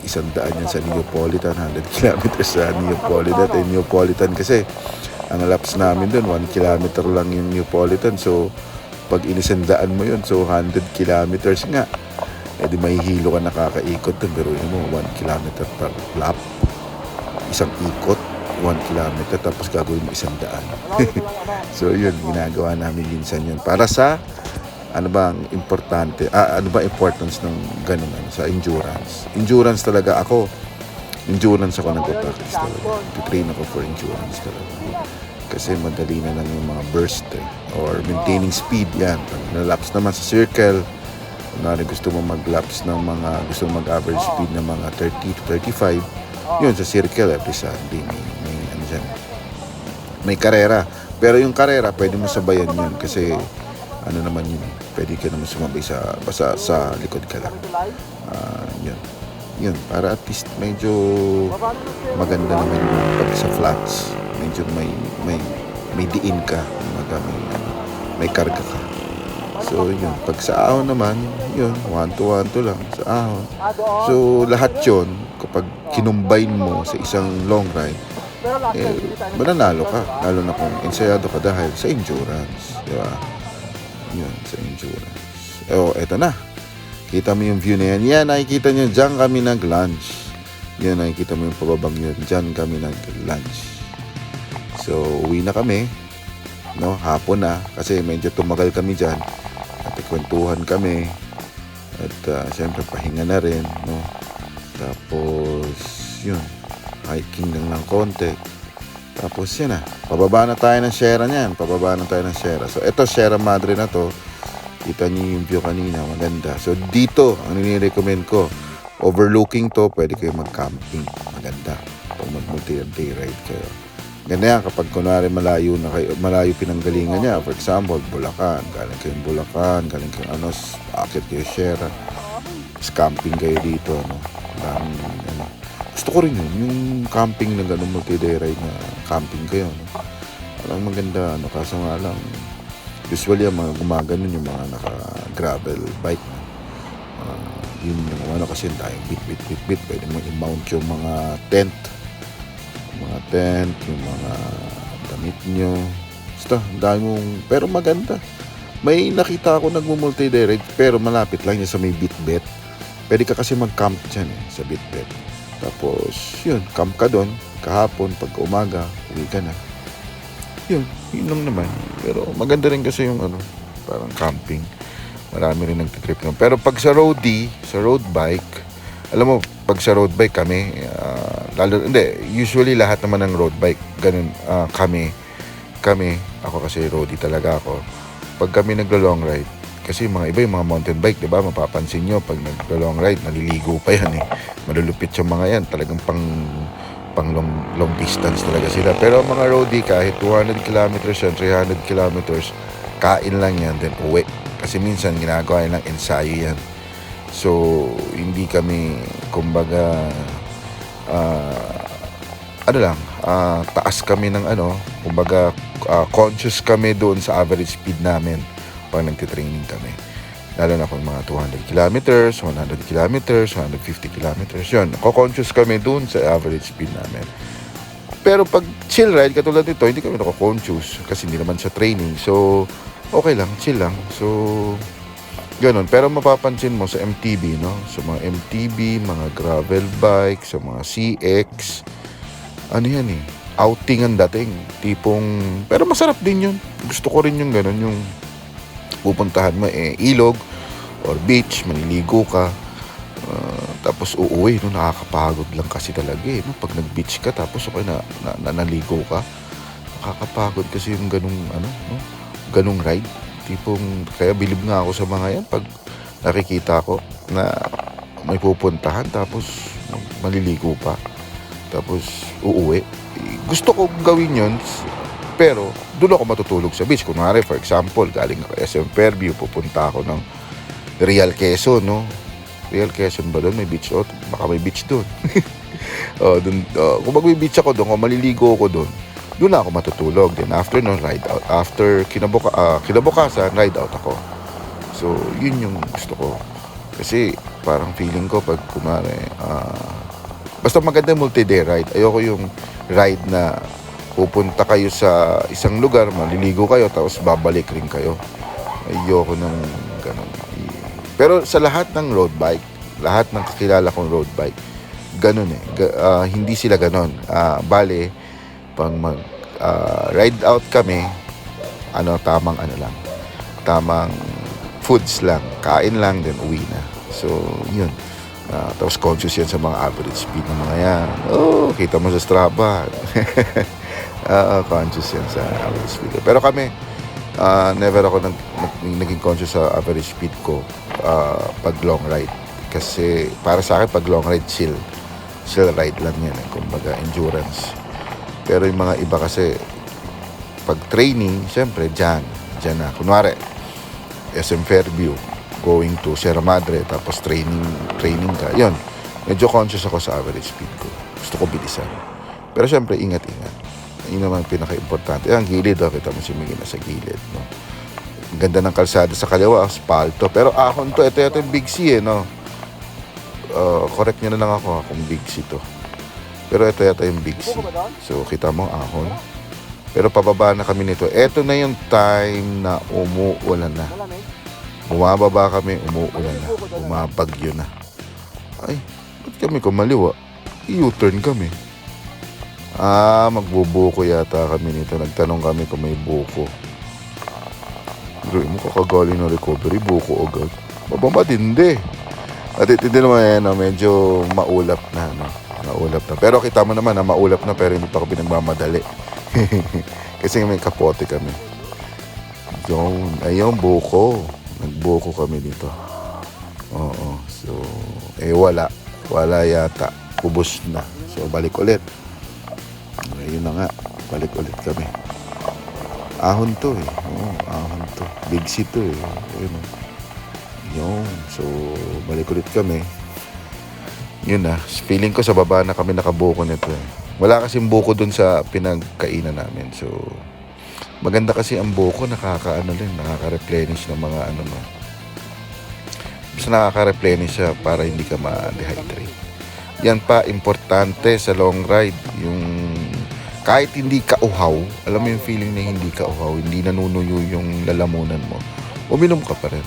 100 yan sa Neapolitan, 100 kilometers sa Neapolitan. Kasi, ang laps namin doon, 1 kilometer lang yung Neapolitan. So, pag inisandaan mo yun, so 100 kilometers nga. Di mahihilo ka nakakaikot doon. Pero yun mo, 1 kilometer per lap. Isang ikot, 1 kilometer, tapos gagawin mo 100. So yun, ginagawa namin minsan yun. Para sa, importance ng ganun, sa endurance. Endurance talaga ako. Endurance ako nagpa-practice talaga. Titrain ako for endurance talaga. Kasi madali na lang yung mga burst or maintaining speed yan. Pag na-laps naman sa circle, gusto mo mag-laps ng gusto mo mag-average speed ng mga 30 to 35, yun sa circle every Sunday may karera. Pero yung karera pwede mo sabayan yun kasi pwede ka naman sumabay basta sa likod ka lang. Yun para at least medyo maganda naman yung pag sa flats, medyo may diin ka, may karga ka. So yun, pag sa ahon naman, yun, 1 to 1 lang sa ahon. So lahat yun, kapag kinumbine mo sa isang long ride, Pero last eh, time, hindi tayo mananalo ka. Lalo na kung ensayado ka dahil sa endurance. Di ba? Yun, sa endurance. Eto na. Kita mo yung view na yan. Yan, nakikita nyo, dyan kami nag-lunch. Yan, nakikita mo yung pababang yun. Dyan kami nag-lunch. So, uwi na kami. No, hapon na. Kasi medyo tumagal kami dyan. At ikwentuhan kami. At syempre, pahinga na rin. No? Tapos, yun. Hiking lang ng konti. Tapos yun na. Pababa na tayo ng Sierra niyan. Pababa na tayo ng Sierra. So, ito, Sierra Madre na to. Kita niyo yung view kanina. Maganda. So, dito, ang nire-recommend ko, overlooking to, pwede kayo mag-camping. Maganda. Pag mag-multi-day ride kayo. Ganda yan kapag kunwari malayo na kayo, malayo pinanggalingan niya. For example, Bulacan. Galing kayong Bulacan. Galing kayong akit kayo Sierra. Tapos camping kayo dito. No? Gusto ko rin yun. Yung camping na gano'n multi-day ride na camping kayo. No? Alam maganda. Kaso nga lang, usually ang mga gumaganon yung mga naka-gravel bike. Yun yung kasi tayong bit. Pwede mo i-mount yung mga tent. Yung mga damit nyo. Basta, dahil mong, pero maganda. May nakita ako nagmumulti-day ride, pero malapit lang yan sa may Bitbet. Pwede ka kasi mag-camp dyan sa Bitbet. Tapos, yun, camp ka doon. Kahapon, pag umaga, uwi ka na. Yun lang naman. Pero maganda rin kasi yung parang camping. Marami rin nagtitrip nun. Pero pag sa roadie, sa road bike, alam mo, pag sa road bike kami, usually lahat naman ng road bike, ganun, kami, ako kasi roadie talaga ako. Pag kami naglo-long ride, kasi yung mga mountain bike, di ba, mapapansin nyo, pag naglo-long ride, naliligo pa yan malulupit yung mga yan, talagang pang long distance talaga sila. Pero mga roadie, kahit 200 kilometers yan, 300 kilometers, kain lang yan, then uwi. Kasi minsan ginagawa lang ensayo yan. So, hindi kami, kumbaga, taas kami ng kumbaga, conscious kami doon sa average speed namin pag nagtitraining kami. Lalo na kung mga 200 kilometers, 100 kilometers, 150 kilometers, yun. Conscious kami doon sa average speed namin. Pero pag chill ride, katulad nito, hindi kami conscious kasi hindi naman sa training. So, okay lang, chill lang. So, ganun. Pero mapapansin mo sa MTB, no? Sa mga MTB, mga gravel bike, sa mga CX, yan outing ang dating. Tipong, pero masarap din yun. Gusto ko rin yung ganun, yung pupuntahan mo ilog or beach, maniligo ka, tapos uuwi, nakakapagod lang kasi talaga no? Pag nag-beach ka, tapos okay naligo ka, nakakapagod kasi yung ganung ride. Tipong, kaya bilib nga ako sa mga yan pag nakikita ko na may pupuntahan tapos maliligo pa tapos uuwi. Gusto ko gawin yun, pero doon ako matutulog sa beach. Kunwari, for example, galing ako SM Fairview, pupunta ako ng Real Quezon, no? Real Quezon ba doon? May beach? Baka may beach doon. Kung may beach ako doon, kung maliligo ako doon ako matutulog. Then after nun, ride out. After kinabukasan, ride out ako. So, yun yung gusto ko. Kasi parang feeling ko pag kunwari, basta maganda multi-day ride. Ayoko yung ride na pupunta kayo sa isang lugar, maliligo kayo, tapos babalik rin kayo. Ayoko ng ganun. Pero sa lahat ng road bike, lahat ng kakilala kong road bike, ganun hindi sila ganun. Bale, pang ride out kami, tamang foods lang, kain lang, then uwi na. So, yun. Tapos conscious yan sa mga average speed ng mga yan. Kita mo sa Strava. Conscious yan sa average speed. Pero kami, never ako naging conscious sa average speed ko pag long ride. Kasi para sa akin, pag long ride, chill ride lang yan. Kumbaga, endurance. Pero yung mga iba kasi, pag training, syempre, dyan na. Kunwari, SM Fairview, going to Sierra Madre, tapos training ka. Yun, medyo conscious ako sa average speed ko. Gusto ko bilisan. Pero syempre, ingat-ingat. Yun naman pinaka-importante. Ang gilid, kita mo si Miguel na sa gilid. No? Ang ganda ng kalsada sa kaliwa, aspalto. Pero ahon to, ito yung Big C, no? Correct nyo na lang ako kung Big C to. Pero ito yata yung Big C. Buko ba doon? So, kita mo, ahon. Pero pababa na kami nito. Ito na yung time na umuulan na. Malamig. Bumababa kami, umuulan na. Bumabagyo na. Ay, ba't kami kumaliwa? I-U-turn kami. Magbubuko yata kami nito. Nagtanong kami kung may buko. Pero mo kakagaling na recovery, buko agad. Mabamatindi. At hindi naman yan, medyo maulap na. No? Maulap na. Pero kita mo naman na maulap na pero hindi pa kami nagmamadali. Kasi may kapote kami. Ayun, buko. Nagbuko kami dito. Oo. So, wala. Wala yata. Ubus na. So, balik ulit. Ayun na nga. Balik ulit kami. Ahon to eh. Oo, ahon to. Big C to eh. Ayun. Yun. So, balik ulit kami. Yun na. Feeling ko sa baba na kami nakabuko nito eh. Wala kasing buko dun sa pinagkainan namin. So, maganda kasi ang buko. Nakaka-replenish ng mga ano mo. Basta nakaka-replenish siya para hindi ka ma-dehydrate. Yan pa, importante sa long ride. Yung kahit hindi ka uhaw, alam mo yung feeling na hindi ka uhaw, hindi nanunuyo yung lalamunan mo, uminom ka pa rin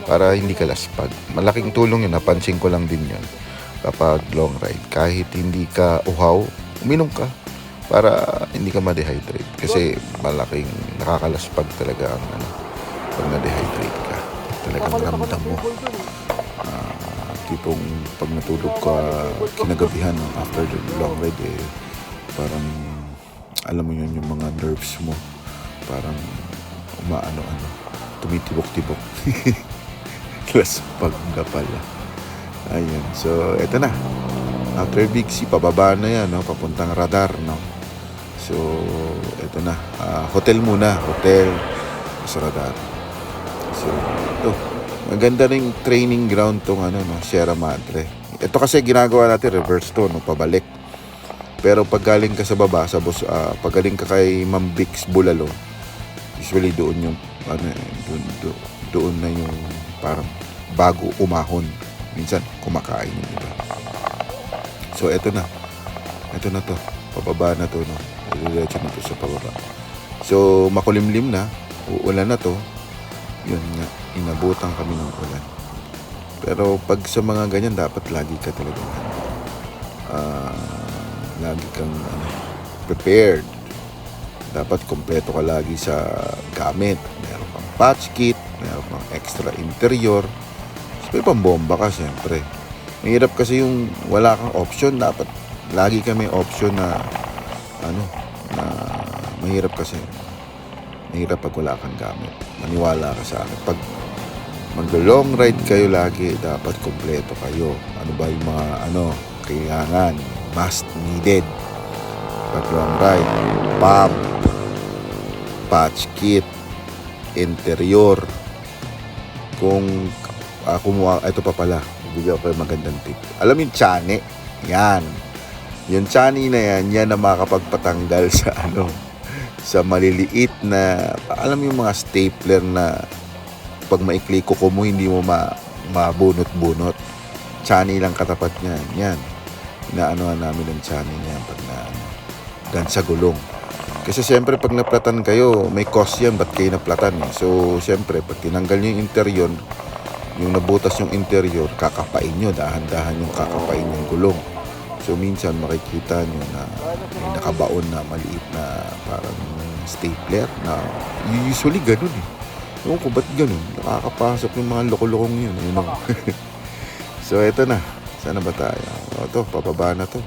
para hindi ka laspag. Malaking tulong yun, napansin ko lang din yun kapag long ride. Kahit hindi ka uhaw, uminom ka para hindi ka ma-dehydrate. Kasi malaking nakakalaspag talaga ang pag na-dehydrate ka. Talagang ramdam mo. Tipong pag natulog ka kinagabihan after the long ride parang alam mo yun yung mga nerves mo parang umaano-ano tumitibok-tibok. Laspag na pala. Ayun, so eto na after Big C, pababa na yan, no? Papuntang radar, no? So eto na, hotel muna, hotel sa radar. So ito, maganda rin training ground tong Sierra Madre. Ito kasi ginagawa natin reverse to, no? Pabalik. Pero pag galing ka sa baba, pag galing ka kay Ma'am Bix Bulalo, usually doon yung doon na yung parang bago umahon. Minsan kumakain yung iba. So eto na. Eto na to. Pababa na to, no. Diretso na to sa pababa. So makulimlim na, uulan na to. Yun nga, inabutan kami ng ulan. Pero pag sa mga ganyan, dapat lagi ka talaga lagi kang prepared. Dapat kompleto ka lagi sa gamit. Meron kang patch kit, meron kang extra interior. So may pambomba ka siyempre. Mahirap kasi yung wala kang option. Dapat lagi ka may option na na mahirap kasi. Mahirap pag wala kang gamit. Maniwala ka sa akin. Pag mag-long ride kayo lagi, dapat kompleto kayo. Ano ba yung mga kailangan, must needed pag long ride? Pump, patch kit, interior. Kung ito pa pala, bigyan ko yung magandang tip. Alam yung tsane? Yan. Yung tsane na yan na makakapagpatanggal sa sa maliliit na, alam mo yung mga stapler na pag maikli kuko mo, hindi mo mabunot-bunot. Tsani lang katapat niyan. Yan. Inaanoan namin ng tsani niyan pag gan sa gulong. Kasi siyempre pag naplatan kayo, may cost yan, ba't kayo naplatan eh. So siyempre pag tinanggal nyo yung interior, yung nabutas yung interior, kakapain nyo, dahan-dahan yung kakapain yung gulong. So minsan makikita nyo na may nakabaon na maliit na parang stapler na usually ganun eh. Ewan ko ba't ganun, nakakapasok yung mga loko-lokong yun. So eto na, sana ba tayo? Ito, pababa na to.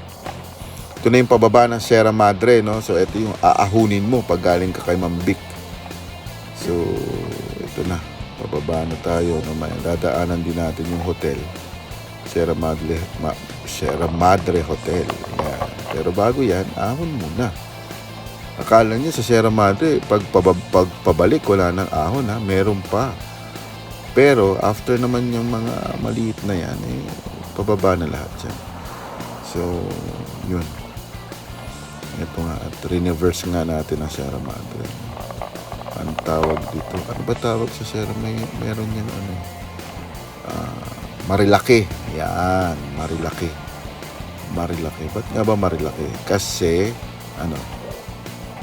Ito na yung pababa ng Sierra Madre, no? So ito yung aahunin mo pag galing ka kay Ma'am Vic. So ito na, pababa na tayo. Dadaanan din natin yung hotel, Sierra Madre Hotel. Yan. Pero bago yan, ahon muna. Akala niya sa Sierra Madre, pag pabalik, wala nang ahon, ha? Meron pa. Pero after naman yung mga maliit na yan, pababa na lahat yan. So, yun. Ito nga, at reverse nga natin ang Sierra Madre. Anong tawag dito? Ano ba tawag sa Sierra? Meron yung Marilaki. Yan, Marilaki. Marilaki. Ba't nga ba Marilaki? Kasi, ano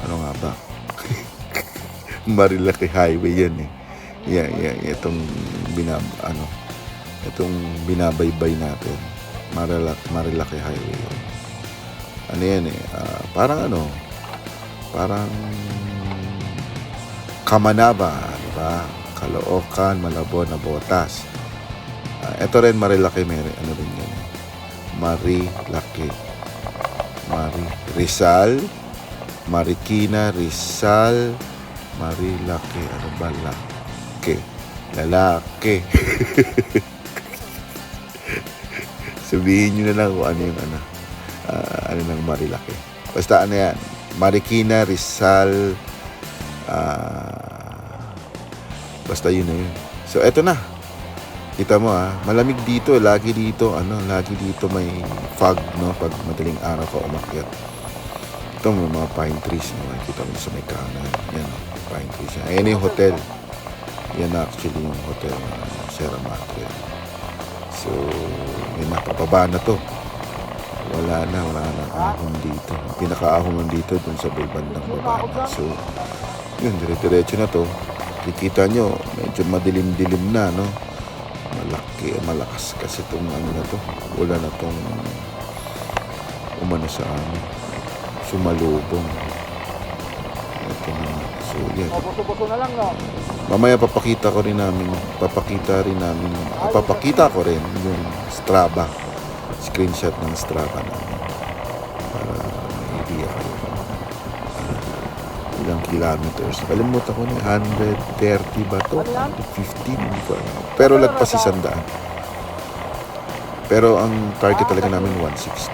nga ba? Marilaki Highway yan eh. Itong itong binabaybay natin. Marilaki Highway yun. Ano yan eh, parang Kamanaba, diba? Caloocan, Malabon, Nabotas. Ito rin Marilaki, rin yan. Marilaki. Rizal, Marikina, Rizal, Marilaki. Ano ba? Lalaki. Sabihin nyo na lang kung ano yung ano ng Marilaki. Basta ano yan, Marikina, Rizal, basta yun na yun. So eto na, kita mo malamig dito, lagi dito may fog, no, pag madaling araw ka umakyat. Ito may mga pine trees, no, kita mo sa may kanan, yan, pine trees. Ayan yung hotel, yan actually yung hotel Sierra Madre. So may napapaba na to. Wala na ahon dito. Pinaka-ahon dito dun sa bandang baba na. So, yun, dire-diretso na to. Kikita nyo, medyo madilim-dilim na, no? Malakas kasi itong na to. Wala na tong umano sa sumalubong. Ito na. So, yan. Buso-buso na lang, no? Mamaya papakita ko rin yung Strava. Screenshot ng Strava namin para may idea kayo ilang kilometers. Kalimutan ko na 130 ba to? 115? Pero lagpas 100. Pero ang target talaga namin 160.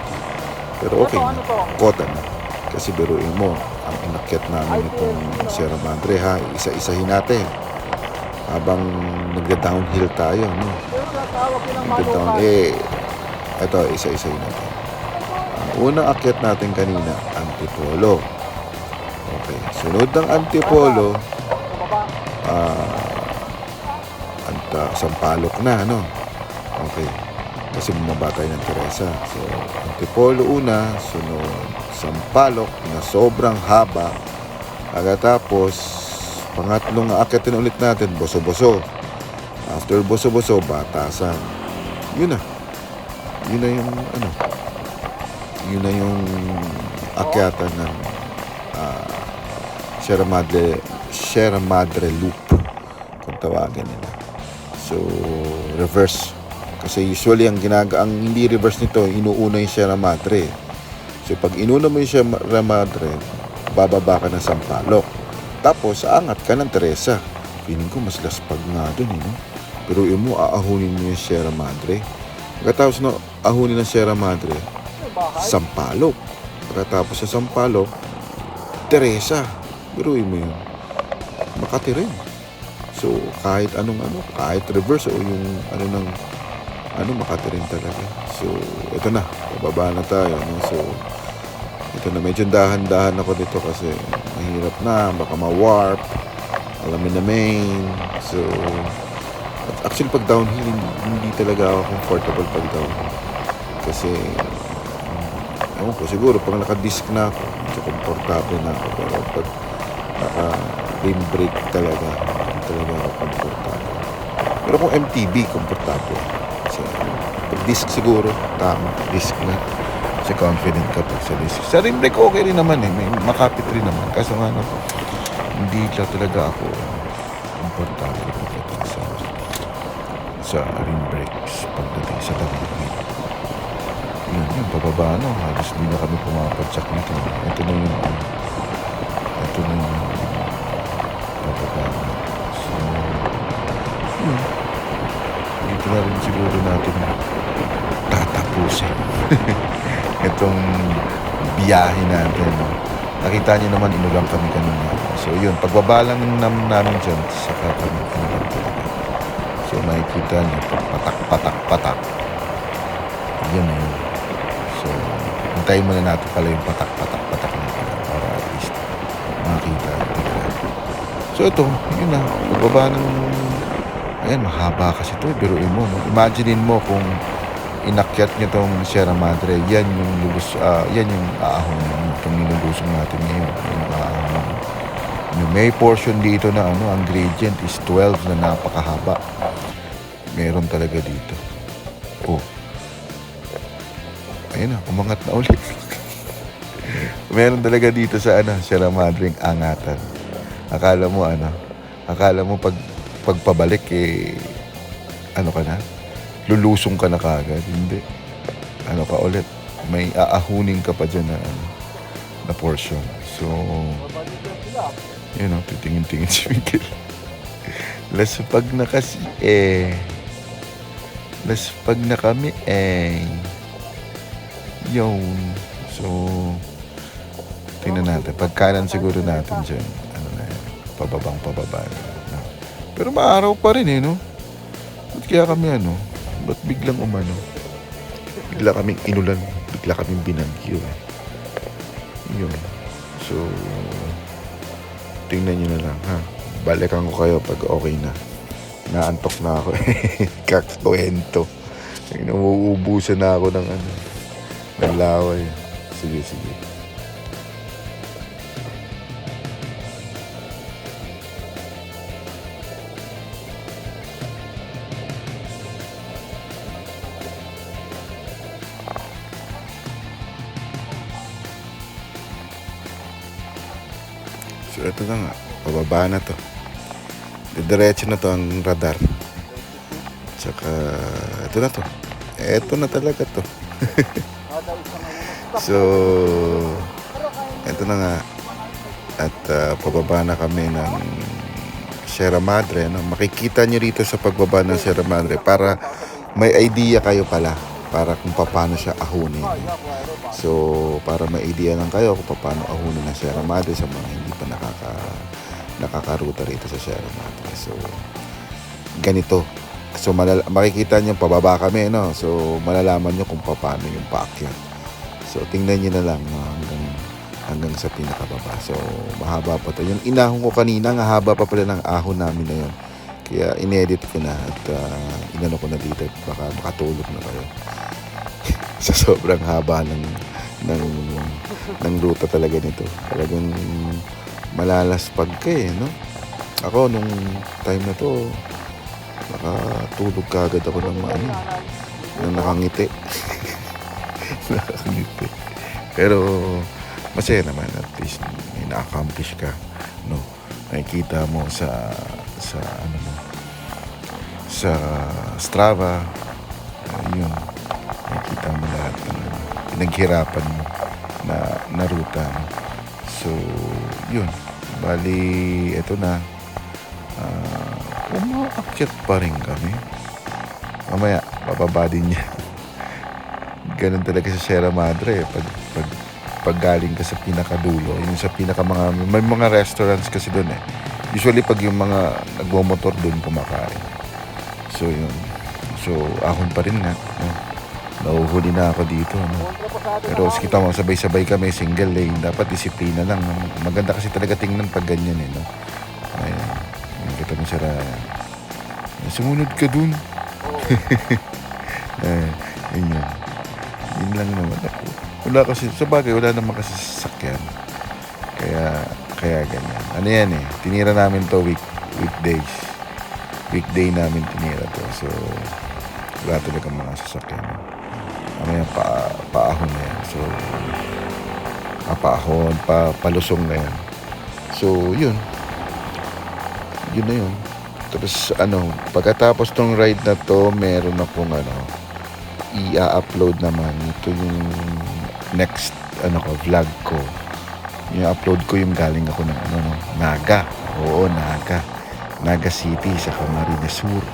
Pero okay na. Kota na. Kasi biruin mo, ang inakyat namin itong Sierra Madre isa-isahin natin. Habang nagda-downhill tayo, no? Ito, isa-isahin natin. Ang unang akyat natin kanina, Antipolo. Okay. Sunod ng Antipolo, Sampaloc na, no? Okay. Kasi bumaba tayo ng Teresa. So, Antipolo una, sunod Sampaloc na sobrang haba. Pagkatapos, pangatlong akyatin ulit natin, Boso-Boso. After Boso-Boso, Batasan. Yun na. Yun na yung akyatan ng Sierra Madre Loop kung tawagin nila. So reverse kasi usually ang hindi reverse nito, inuuna yung Sierra Madre. So pag inuna mo yung Sierra Madre, bababa ka ng Sampaloc, tapos aangat ka ng Teresa. Feeling ko mas laspag nga dun, no? Pero mo aahunin mo yung Sierra Madre. Pagkatapos na ahunin ng Sierra Madre, Sampaloc. Pagkatapos sa Sampaloc, Teresa. Biruin mo yun. Makati rin. So, kahit kahit reverse o yung Makati rin talaga. So, ito na. Bababa na tayo. No? So, ito na. Medyo dahan-dahan ako dito kasi mahirap na. Baka ma-warp. Alamin na main. So, actually, pag downhill, hindi talaga ako comfortable pag downhill. Kasi, ewan ko, siguro, pag naka-disc na ako, medyo komportable na ako. Pero pag naka-rim brake talaga, hindi talaga ako komportable. Pero kung MTB, komportable. Kasi, pag disc siguro, tama, disc na. Kasi confident ka pag sa disc. Sa rim brake, okay rin naman eh. May makapit rin naman. Kaso nga, hindi talaga ako komportable sa rim brakes pagdating sa tagigit. Yun, bababa halos hindi na kami pumapadsak nito. Ito na yung bababa. So, dito na rin siguro natin tatapusin itong biyahe natin. Nakita niyo naman, inulang kami kanina. So yun, pagbaba lang namin dyan, saka kami inulang talaga. So makikita niyo, patak. Yan na yun. So, hintayin muna natin pala yung patak na pala para at least makita. So ito, yun na. Pagbaba ng... Ayan, mahaba kasi ito. Biruin mo, no? Imaginein mo kung inakyat nyo tong Sierra Madre, yan yung aahon itong nilulusong natin ngayon. Yung aahon. May portion dito na ang gradient is 12 na napakahaba. Meron talaga dito. Oh. Ayun na, umangat na ulit. Meron talaga dito sa Sierra Madre ang angatan. Akala mo pagpabalik ka na? Lulusong ka na kagad. Hindi. Ka ulit. May aahunin ka pa dyan na portion. So, titingin-tingin si Miguel. Laspag na kasi Laspag na kami Yun. So, tingnan natin. Pagkanan siguro natin dyan. Pababa na. Pero maaraw pa rin no? Ba't kaya kami ba't biglang bigla kaming inulan, bigla kaming binagyo yun. So tingnan nyo na lang balikan ko kayo pag okay na. Naantok na ako kaktuento. Nauubusan na ako ng laway. Sige. So ito na nga, pababa na to. Diretso na to ang radar. Tsaka ito na to. Ito na talaga to. So ito na nga. At pababa na kami ng Sierra Madre. Makikita nyo rito sa pagbaba ng Sierra Madre para may idea kayo pala para kung paano siya ahunin. So, para may idea lang kayo kung paano ahunin ng Sierra Madre sa mga hindi pa nakakaruta rito sa Sierra Madre. So, ganito. So, makikita nyo, pababa kami, So, malalaman nyo kung paano yung paakyat. So, tingnan nyo na lang, hanggang sa pinakababa. So, mahaba pa to. Yung inahon ko kanina, ang haba pa pala ng ahon namin na yun. Kaya, inedit ko na at inano ko na dito. Baka makatulog na kayo. Sa sobrang haba ng ruta talaga nito. Talagang malalaspag ka no? Ako nung time na to nakatulog kagad ako ng nakangiti. Nakangiti. Pero masaya naman, at least may na-accomplish ka, nakikita mo sa Strava, yun, nakikita mo lahat ng pinaghirapan mo na ruta. So, yun. Bali, eto na. Umaakyat pa rin kami. Mamaya, bababa din niya. Ganun talaga sa Sierra Madre. Pag galing ka sa pinakadulo, yung sa may mga restaurants kasi doon Usually, pag yung mga nagmomotor doon kumakain. So, yun. So, ahon pa rin nga. Nahuhuli na ako dito. Pero kita mo, sabay-sabay kami, single lane. Dapat disiplina lang. Maganda kasi talaga tingnan pag ganyan Ayan. Kita mo sira. Sumunod ka dun. Yun. Yun lang naman ako. Wala kasi, sa bagay, wala naman kasi sasakyan. Kaya ganyan. Ano yan tinira namin to weekdays. Weekday namin tinira to. So, wala talaga mga sasakyan. Ano yan, paahon na yan. So, paahon, palusong na yan. So, yun. Yun na yun. Tapos, pagkatapos tong ride na to, meron akong i-upload naman. Ito yung next, vlog ko. Yung upload ko yung galing ako ng Naga. Oo, Naga. Naga City sa Camarines Sur.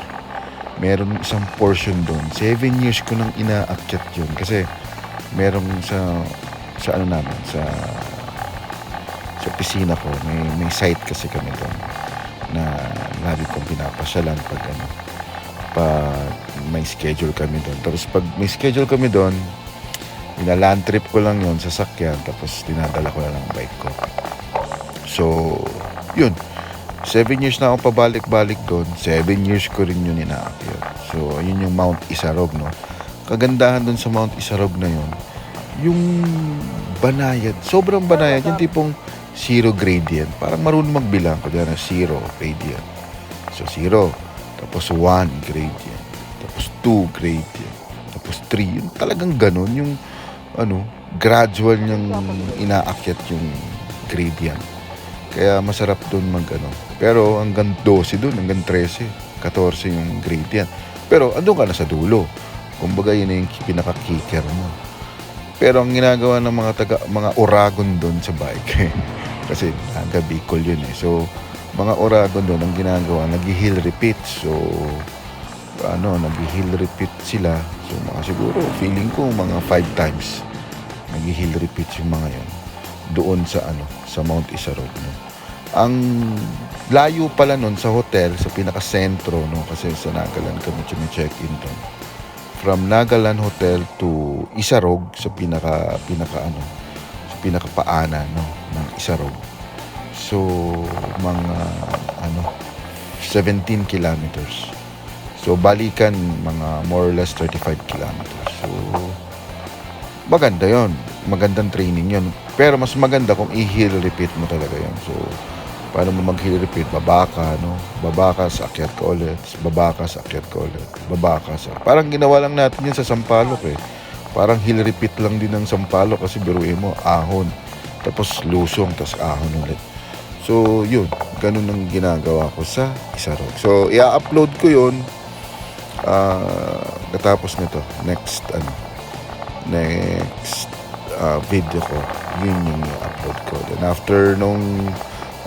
Meron isang portion doon. 7 years ko nang inaakyat yun. Kasi merong sa opisina ko, may site kasi kami doon na lagi kong pinapasyalan pag may schedule kami doon. Tapos pag may schedule kami doon, land trip ko lang yun sa sakyan, tapos dinadala ko na lang bike ko. So, yun. 7 years na ako pabalik-balik doon. 7 years ko rin yun inaakyat. So, yun yung Mount Isarog, kagandahan dun sa Mount Isarog na yon, yung banayad, sobrang banayad, yung tipong zero gradient. Parang marunong magbilang, kaya na zero gradient. So, 0, tapos 1 gradient, tapos 2 gradient, tapos 3. Yung talagang ganun, yung gradual niyang inaakyat yung gradient. Kaya masarap dun Pero hanggang 12 dun, hanggang 13, 14 yung gradient. Pero andun ka na sa dulo. Kumbaga yun na yung pinaka-kicker mo. Pero ang ginagawa ng mga Oragon doon sa bike, kasi hanggang Bicol yun eh. So, mga Oragon doon, ang ginagawa, nag-hill repeat. So, nag-hill repeat sila. So, siguro, feeling ko, mga 5 times, nag-hill repeat yung mga yan. Doon sa Mount Isarog. No? Ang layo pala nun sa hotel, sa pinaka-sentro, no? Kasi sa Nagaland kami check-in doon. From Nagaland Hotel to Isarog, sa sa pinaka-paanan, no? Ng Isarog. So, mga 17 kilometers. So, balikan mga more or less 35 kilometers. So, maganda yon, magandang training yon. Pero mas maganda kung i-hill repeat mo talaga yon. So, paano mo mag-hill repeat? Baba ka, akyat ka ulit, baba ka, akyat ka ulit, baba ka. Parang ginawa lang natin yun sa Sampaloc eh. Parang hill repeat lang din ng Sampaloc kasi biruin mo, ahon, tapos lusong, tapos ahon ulit. So, yun, ganun ang ginagawa ko sa Isarog. So, i-upload ko yun katapos nito, next video ko, yun yung i-upload ko. Then after nung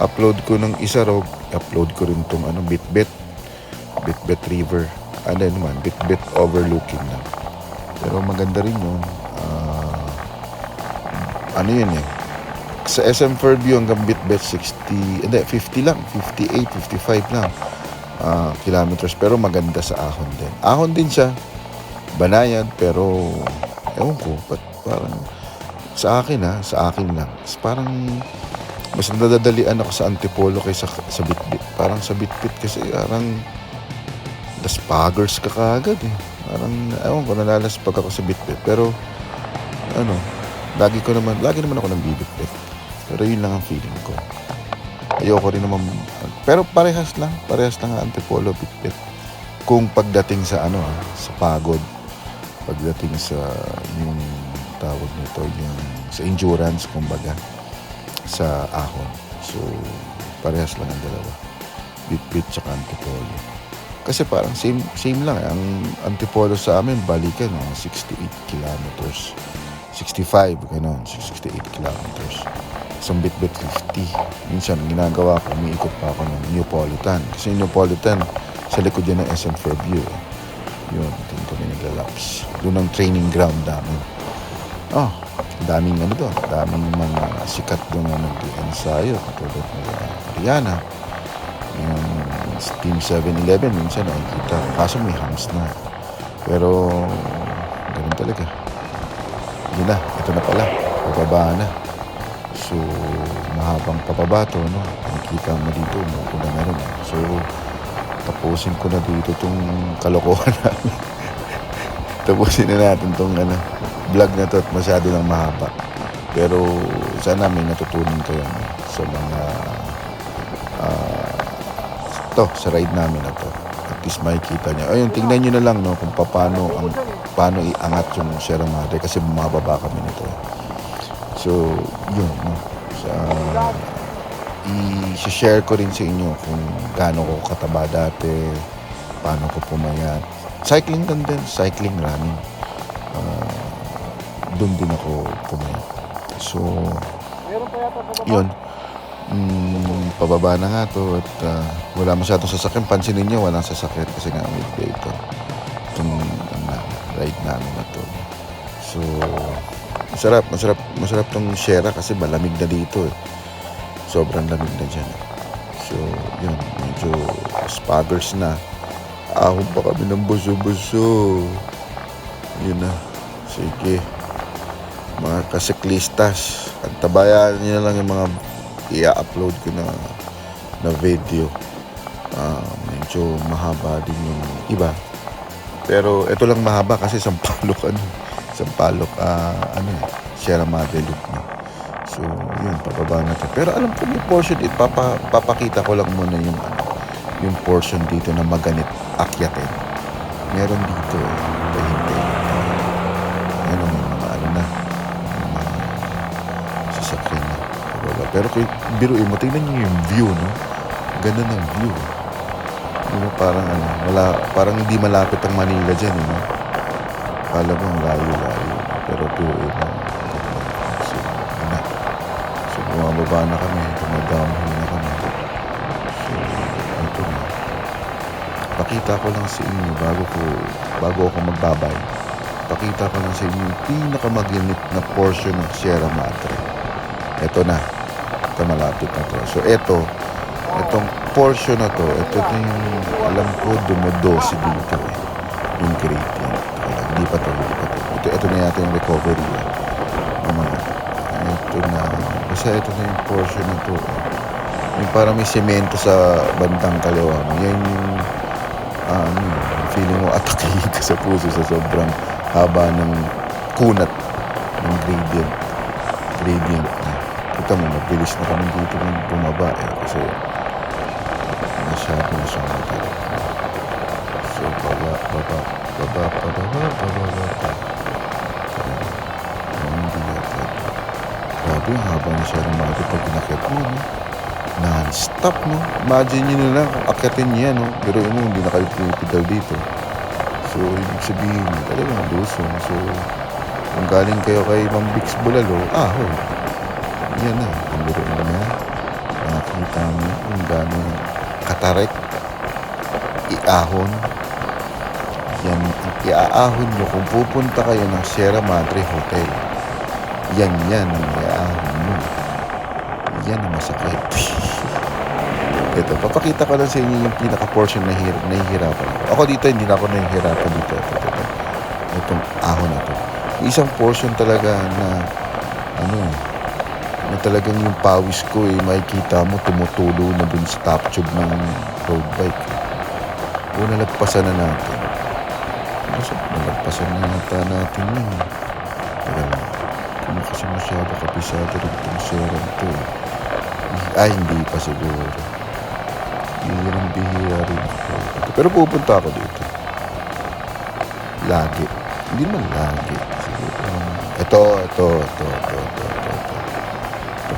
upload ko ng Isarog, upload ko rin tong Bitbit River, Bitbit overlooking na. Pero maganda rin yun. Yun eh, sa SM Fairview hanggang Bitbit 50 lang, 58, 55 lang kilometers, pero maganda sa ahon din siya, banayad, pero ewan ko, parang sa akin lang, parang mas nadadalian ako sa Antipolo kaysa sa Bitbit. Parang sa Bitbit kasi parang daspaggers ka kaagad eh. Parang ewan ko, nalalaspag ako sa Bitbit, pero lagi naman ako ng Bitbit. Pero yun lang ang feeling ko. Ayoko rin naman, pero parehas lang ang Antipolo, Bitbit. Kung pagdating sa sa pagod, pagdating sa yung tawag nito, yung sa endurance, kumbaga, sa ahon. So, parehas lang ang dalawa. Bitbit tsaka Antipolo. Kasi parang same lang. Ang Antipolo sa amin, balikan, 68 kilometers. 65, ganun, 68 kilometers. Isang Bitbit 50. Minsan, ginagawa ko, umiikot pa ako ng Neapolitan. Kasi Neapolitan, sa likod yan ng SM Fairview. Yun, doon kami nagla-laps. Doon ang training ground namin. Daming doon. Daming mga sikat doon na nag-ensayo. Katulad ng Ariana. Yung Team 7-Eleven, minsan nakikita. Kaso may hams na. Pero, ganun talaga. Yun na, ito na pala. Pababa na. So, mahabang pababa to, no? Nakikita mo dito, mukula na rin. So, tapusin ko na dito itong kalokohan namin. Tapusin na natin itong vlog na to at masyado lang mahaba. Pero, sana may natutunan kayo sa mga sa ride namin na to. At least makikita nyo. Ayun, tingnan nyo na lang, no, kung paano iangat yung Sierra Madre kasi bumababa kami nito. So, yun, no. I-share ko rin sa inyo kung gaano ko kataba dati, paano ko pumayat. Cycling lang din, cycling, running. Doon din ako pumayat. So, yun. Pababa na nga to at wala masyadong sasakyan. Pansinin nyo, walang sasakyan kasi nga midday ito. Itong ride namin na to. So, masarap tong Sierra kasi malamig na dito eh. Sobrang lamig na dyan. So, yun, medyo spaggers na. Ahon pa kami ng buso-buso. Yun na. Sige. Mga kasiklistas, at tabayan nyo lang yung mga i-upload ko na video. Medyo mahaba din yung iba. Pero ito lang mahaba kasi Sampalok, Sierra Madre loop na. So, yun, pababa na to. Pero alam ko may portion, papakita ko lang muna yung portion dito na maganit akyatin. Meron dito tahimik. Ayan ang mga na, mga sasakyan na pababa. Pero biruin mo, tingnan nyo yung view, no? Ganda ng view. Parang hindi malapit ang Manila dyan, no? Kala mo ang layo-layo. Pero biruin mo. So, bumababa na kami. Dumadownhill na kami. So, ito na. Pakita ko lang sa inyo bago ako magbabay. Pakita ko lang sa inyo yung pinakamaginit na portion ng Sierra Madre. Ito na. Ito malapit na to. So, itong portion na to, ito yung alam ko dumodosi dito yung gradient. Hindi pa to. Ito na yata yung recovery. Ito na. Basta ito na yung portion na to. Yung parang may semento sa bandang kaliwa mo. Yan yung feeling mo atakihin ka sa puso sa sobrang haba ng kunat ng gradient na. Kita mo, mabilis na kami dito ng bumaba kasi masyado na siyang matagal. So, baba. Hindi yata. Grabe, ang haba na siya ng mga pag pinakit mo, no? Non-stop, no? Imagine nyo na lang kung akyatin niya, no? Pero mo, hindi na kayo pinipidal dito. So, ibig sabihin, talagang lusong. So, kung galing kayo kay Ma'am Bix Bulalo, hoy. Yan na. Ang biruin mo na. Nakakita mo kung gano'n katarek, iahon. Yan, iaahon nyo kung pupunta kayo ng Sierra Madre Hotel. Yan ang iaahon nyo. Yan ang masakit. Ito, papakita ko lang sa inyo yung pinaka-portion na nahihirapan ako. Ako dito, hindi na ako nahihirapan dito. Itong ahon na to. Isang portion talaga na na talagang yung pawis ko makikita mo tumutulo na dun sa top tube ng road bike. Nalagpasan na natin. Nalagpasan na natin yun. Kung kasi masyado kabisado rin itong Sierra ito. Hindi pa siguro. Bihira rin ako. Pero pupunta ako dito. Lagi. Hindi man lagi. Siguro. Ito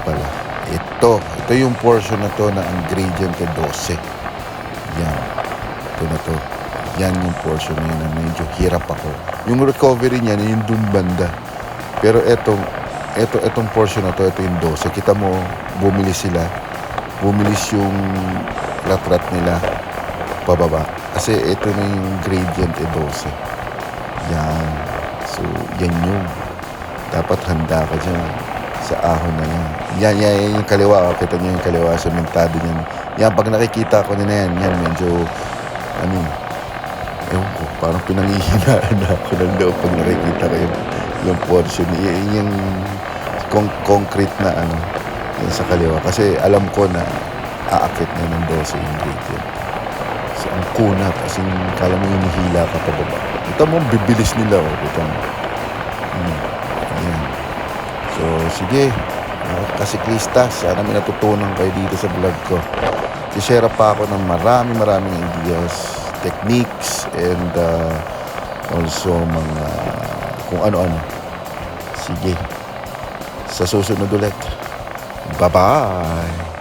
pala. Ito yung portion na to na ang gradient ay 12. Yan. Ito na to. Yan yung portion na yun na medyo hirap ako. Yung recovery niya, yung dun banda. Pero etong portion na to, ito yung 12. Kita mo, bumilis sila. Bumilis yung rat nila pababa. Kasi ito na yung gradient ay 12. Yan. So, yan yung dapat handa ka dyan sa ahon na yan. Yan yung kaliwa. Kita niyo yung kaliwa sa mentado niyan. Yan, pag nakikita ko na yan, medyo, ewan ko, parang pinangihinaan ako ng loob pag nakikita ko yung portion. Yung concrete na yan sa kaliwa. Kasi alam ko na aakit na ng 12 yung gradient. So, ang kunat, as in, kala mo yung nihila ka pa baba. Ito mo, bibilis nila, ito mo. Ayan. So, sige, kasiklista, sana may natutunan kayo dito sa vlog ko. Sishare pa ako ng maraming ideas, techniques, and also mga kung ano-ano. Sige, sa susunod ulit. Bye-bye!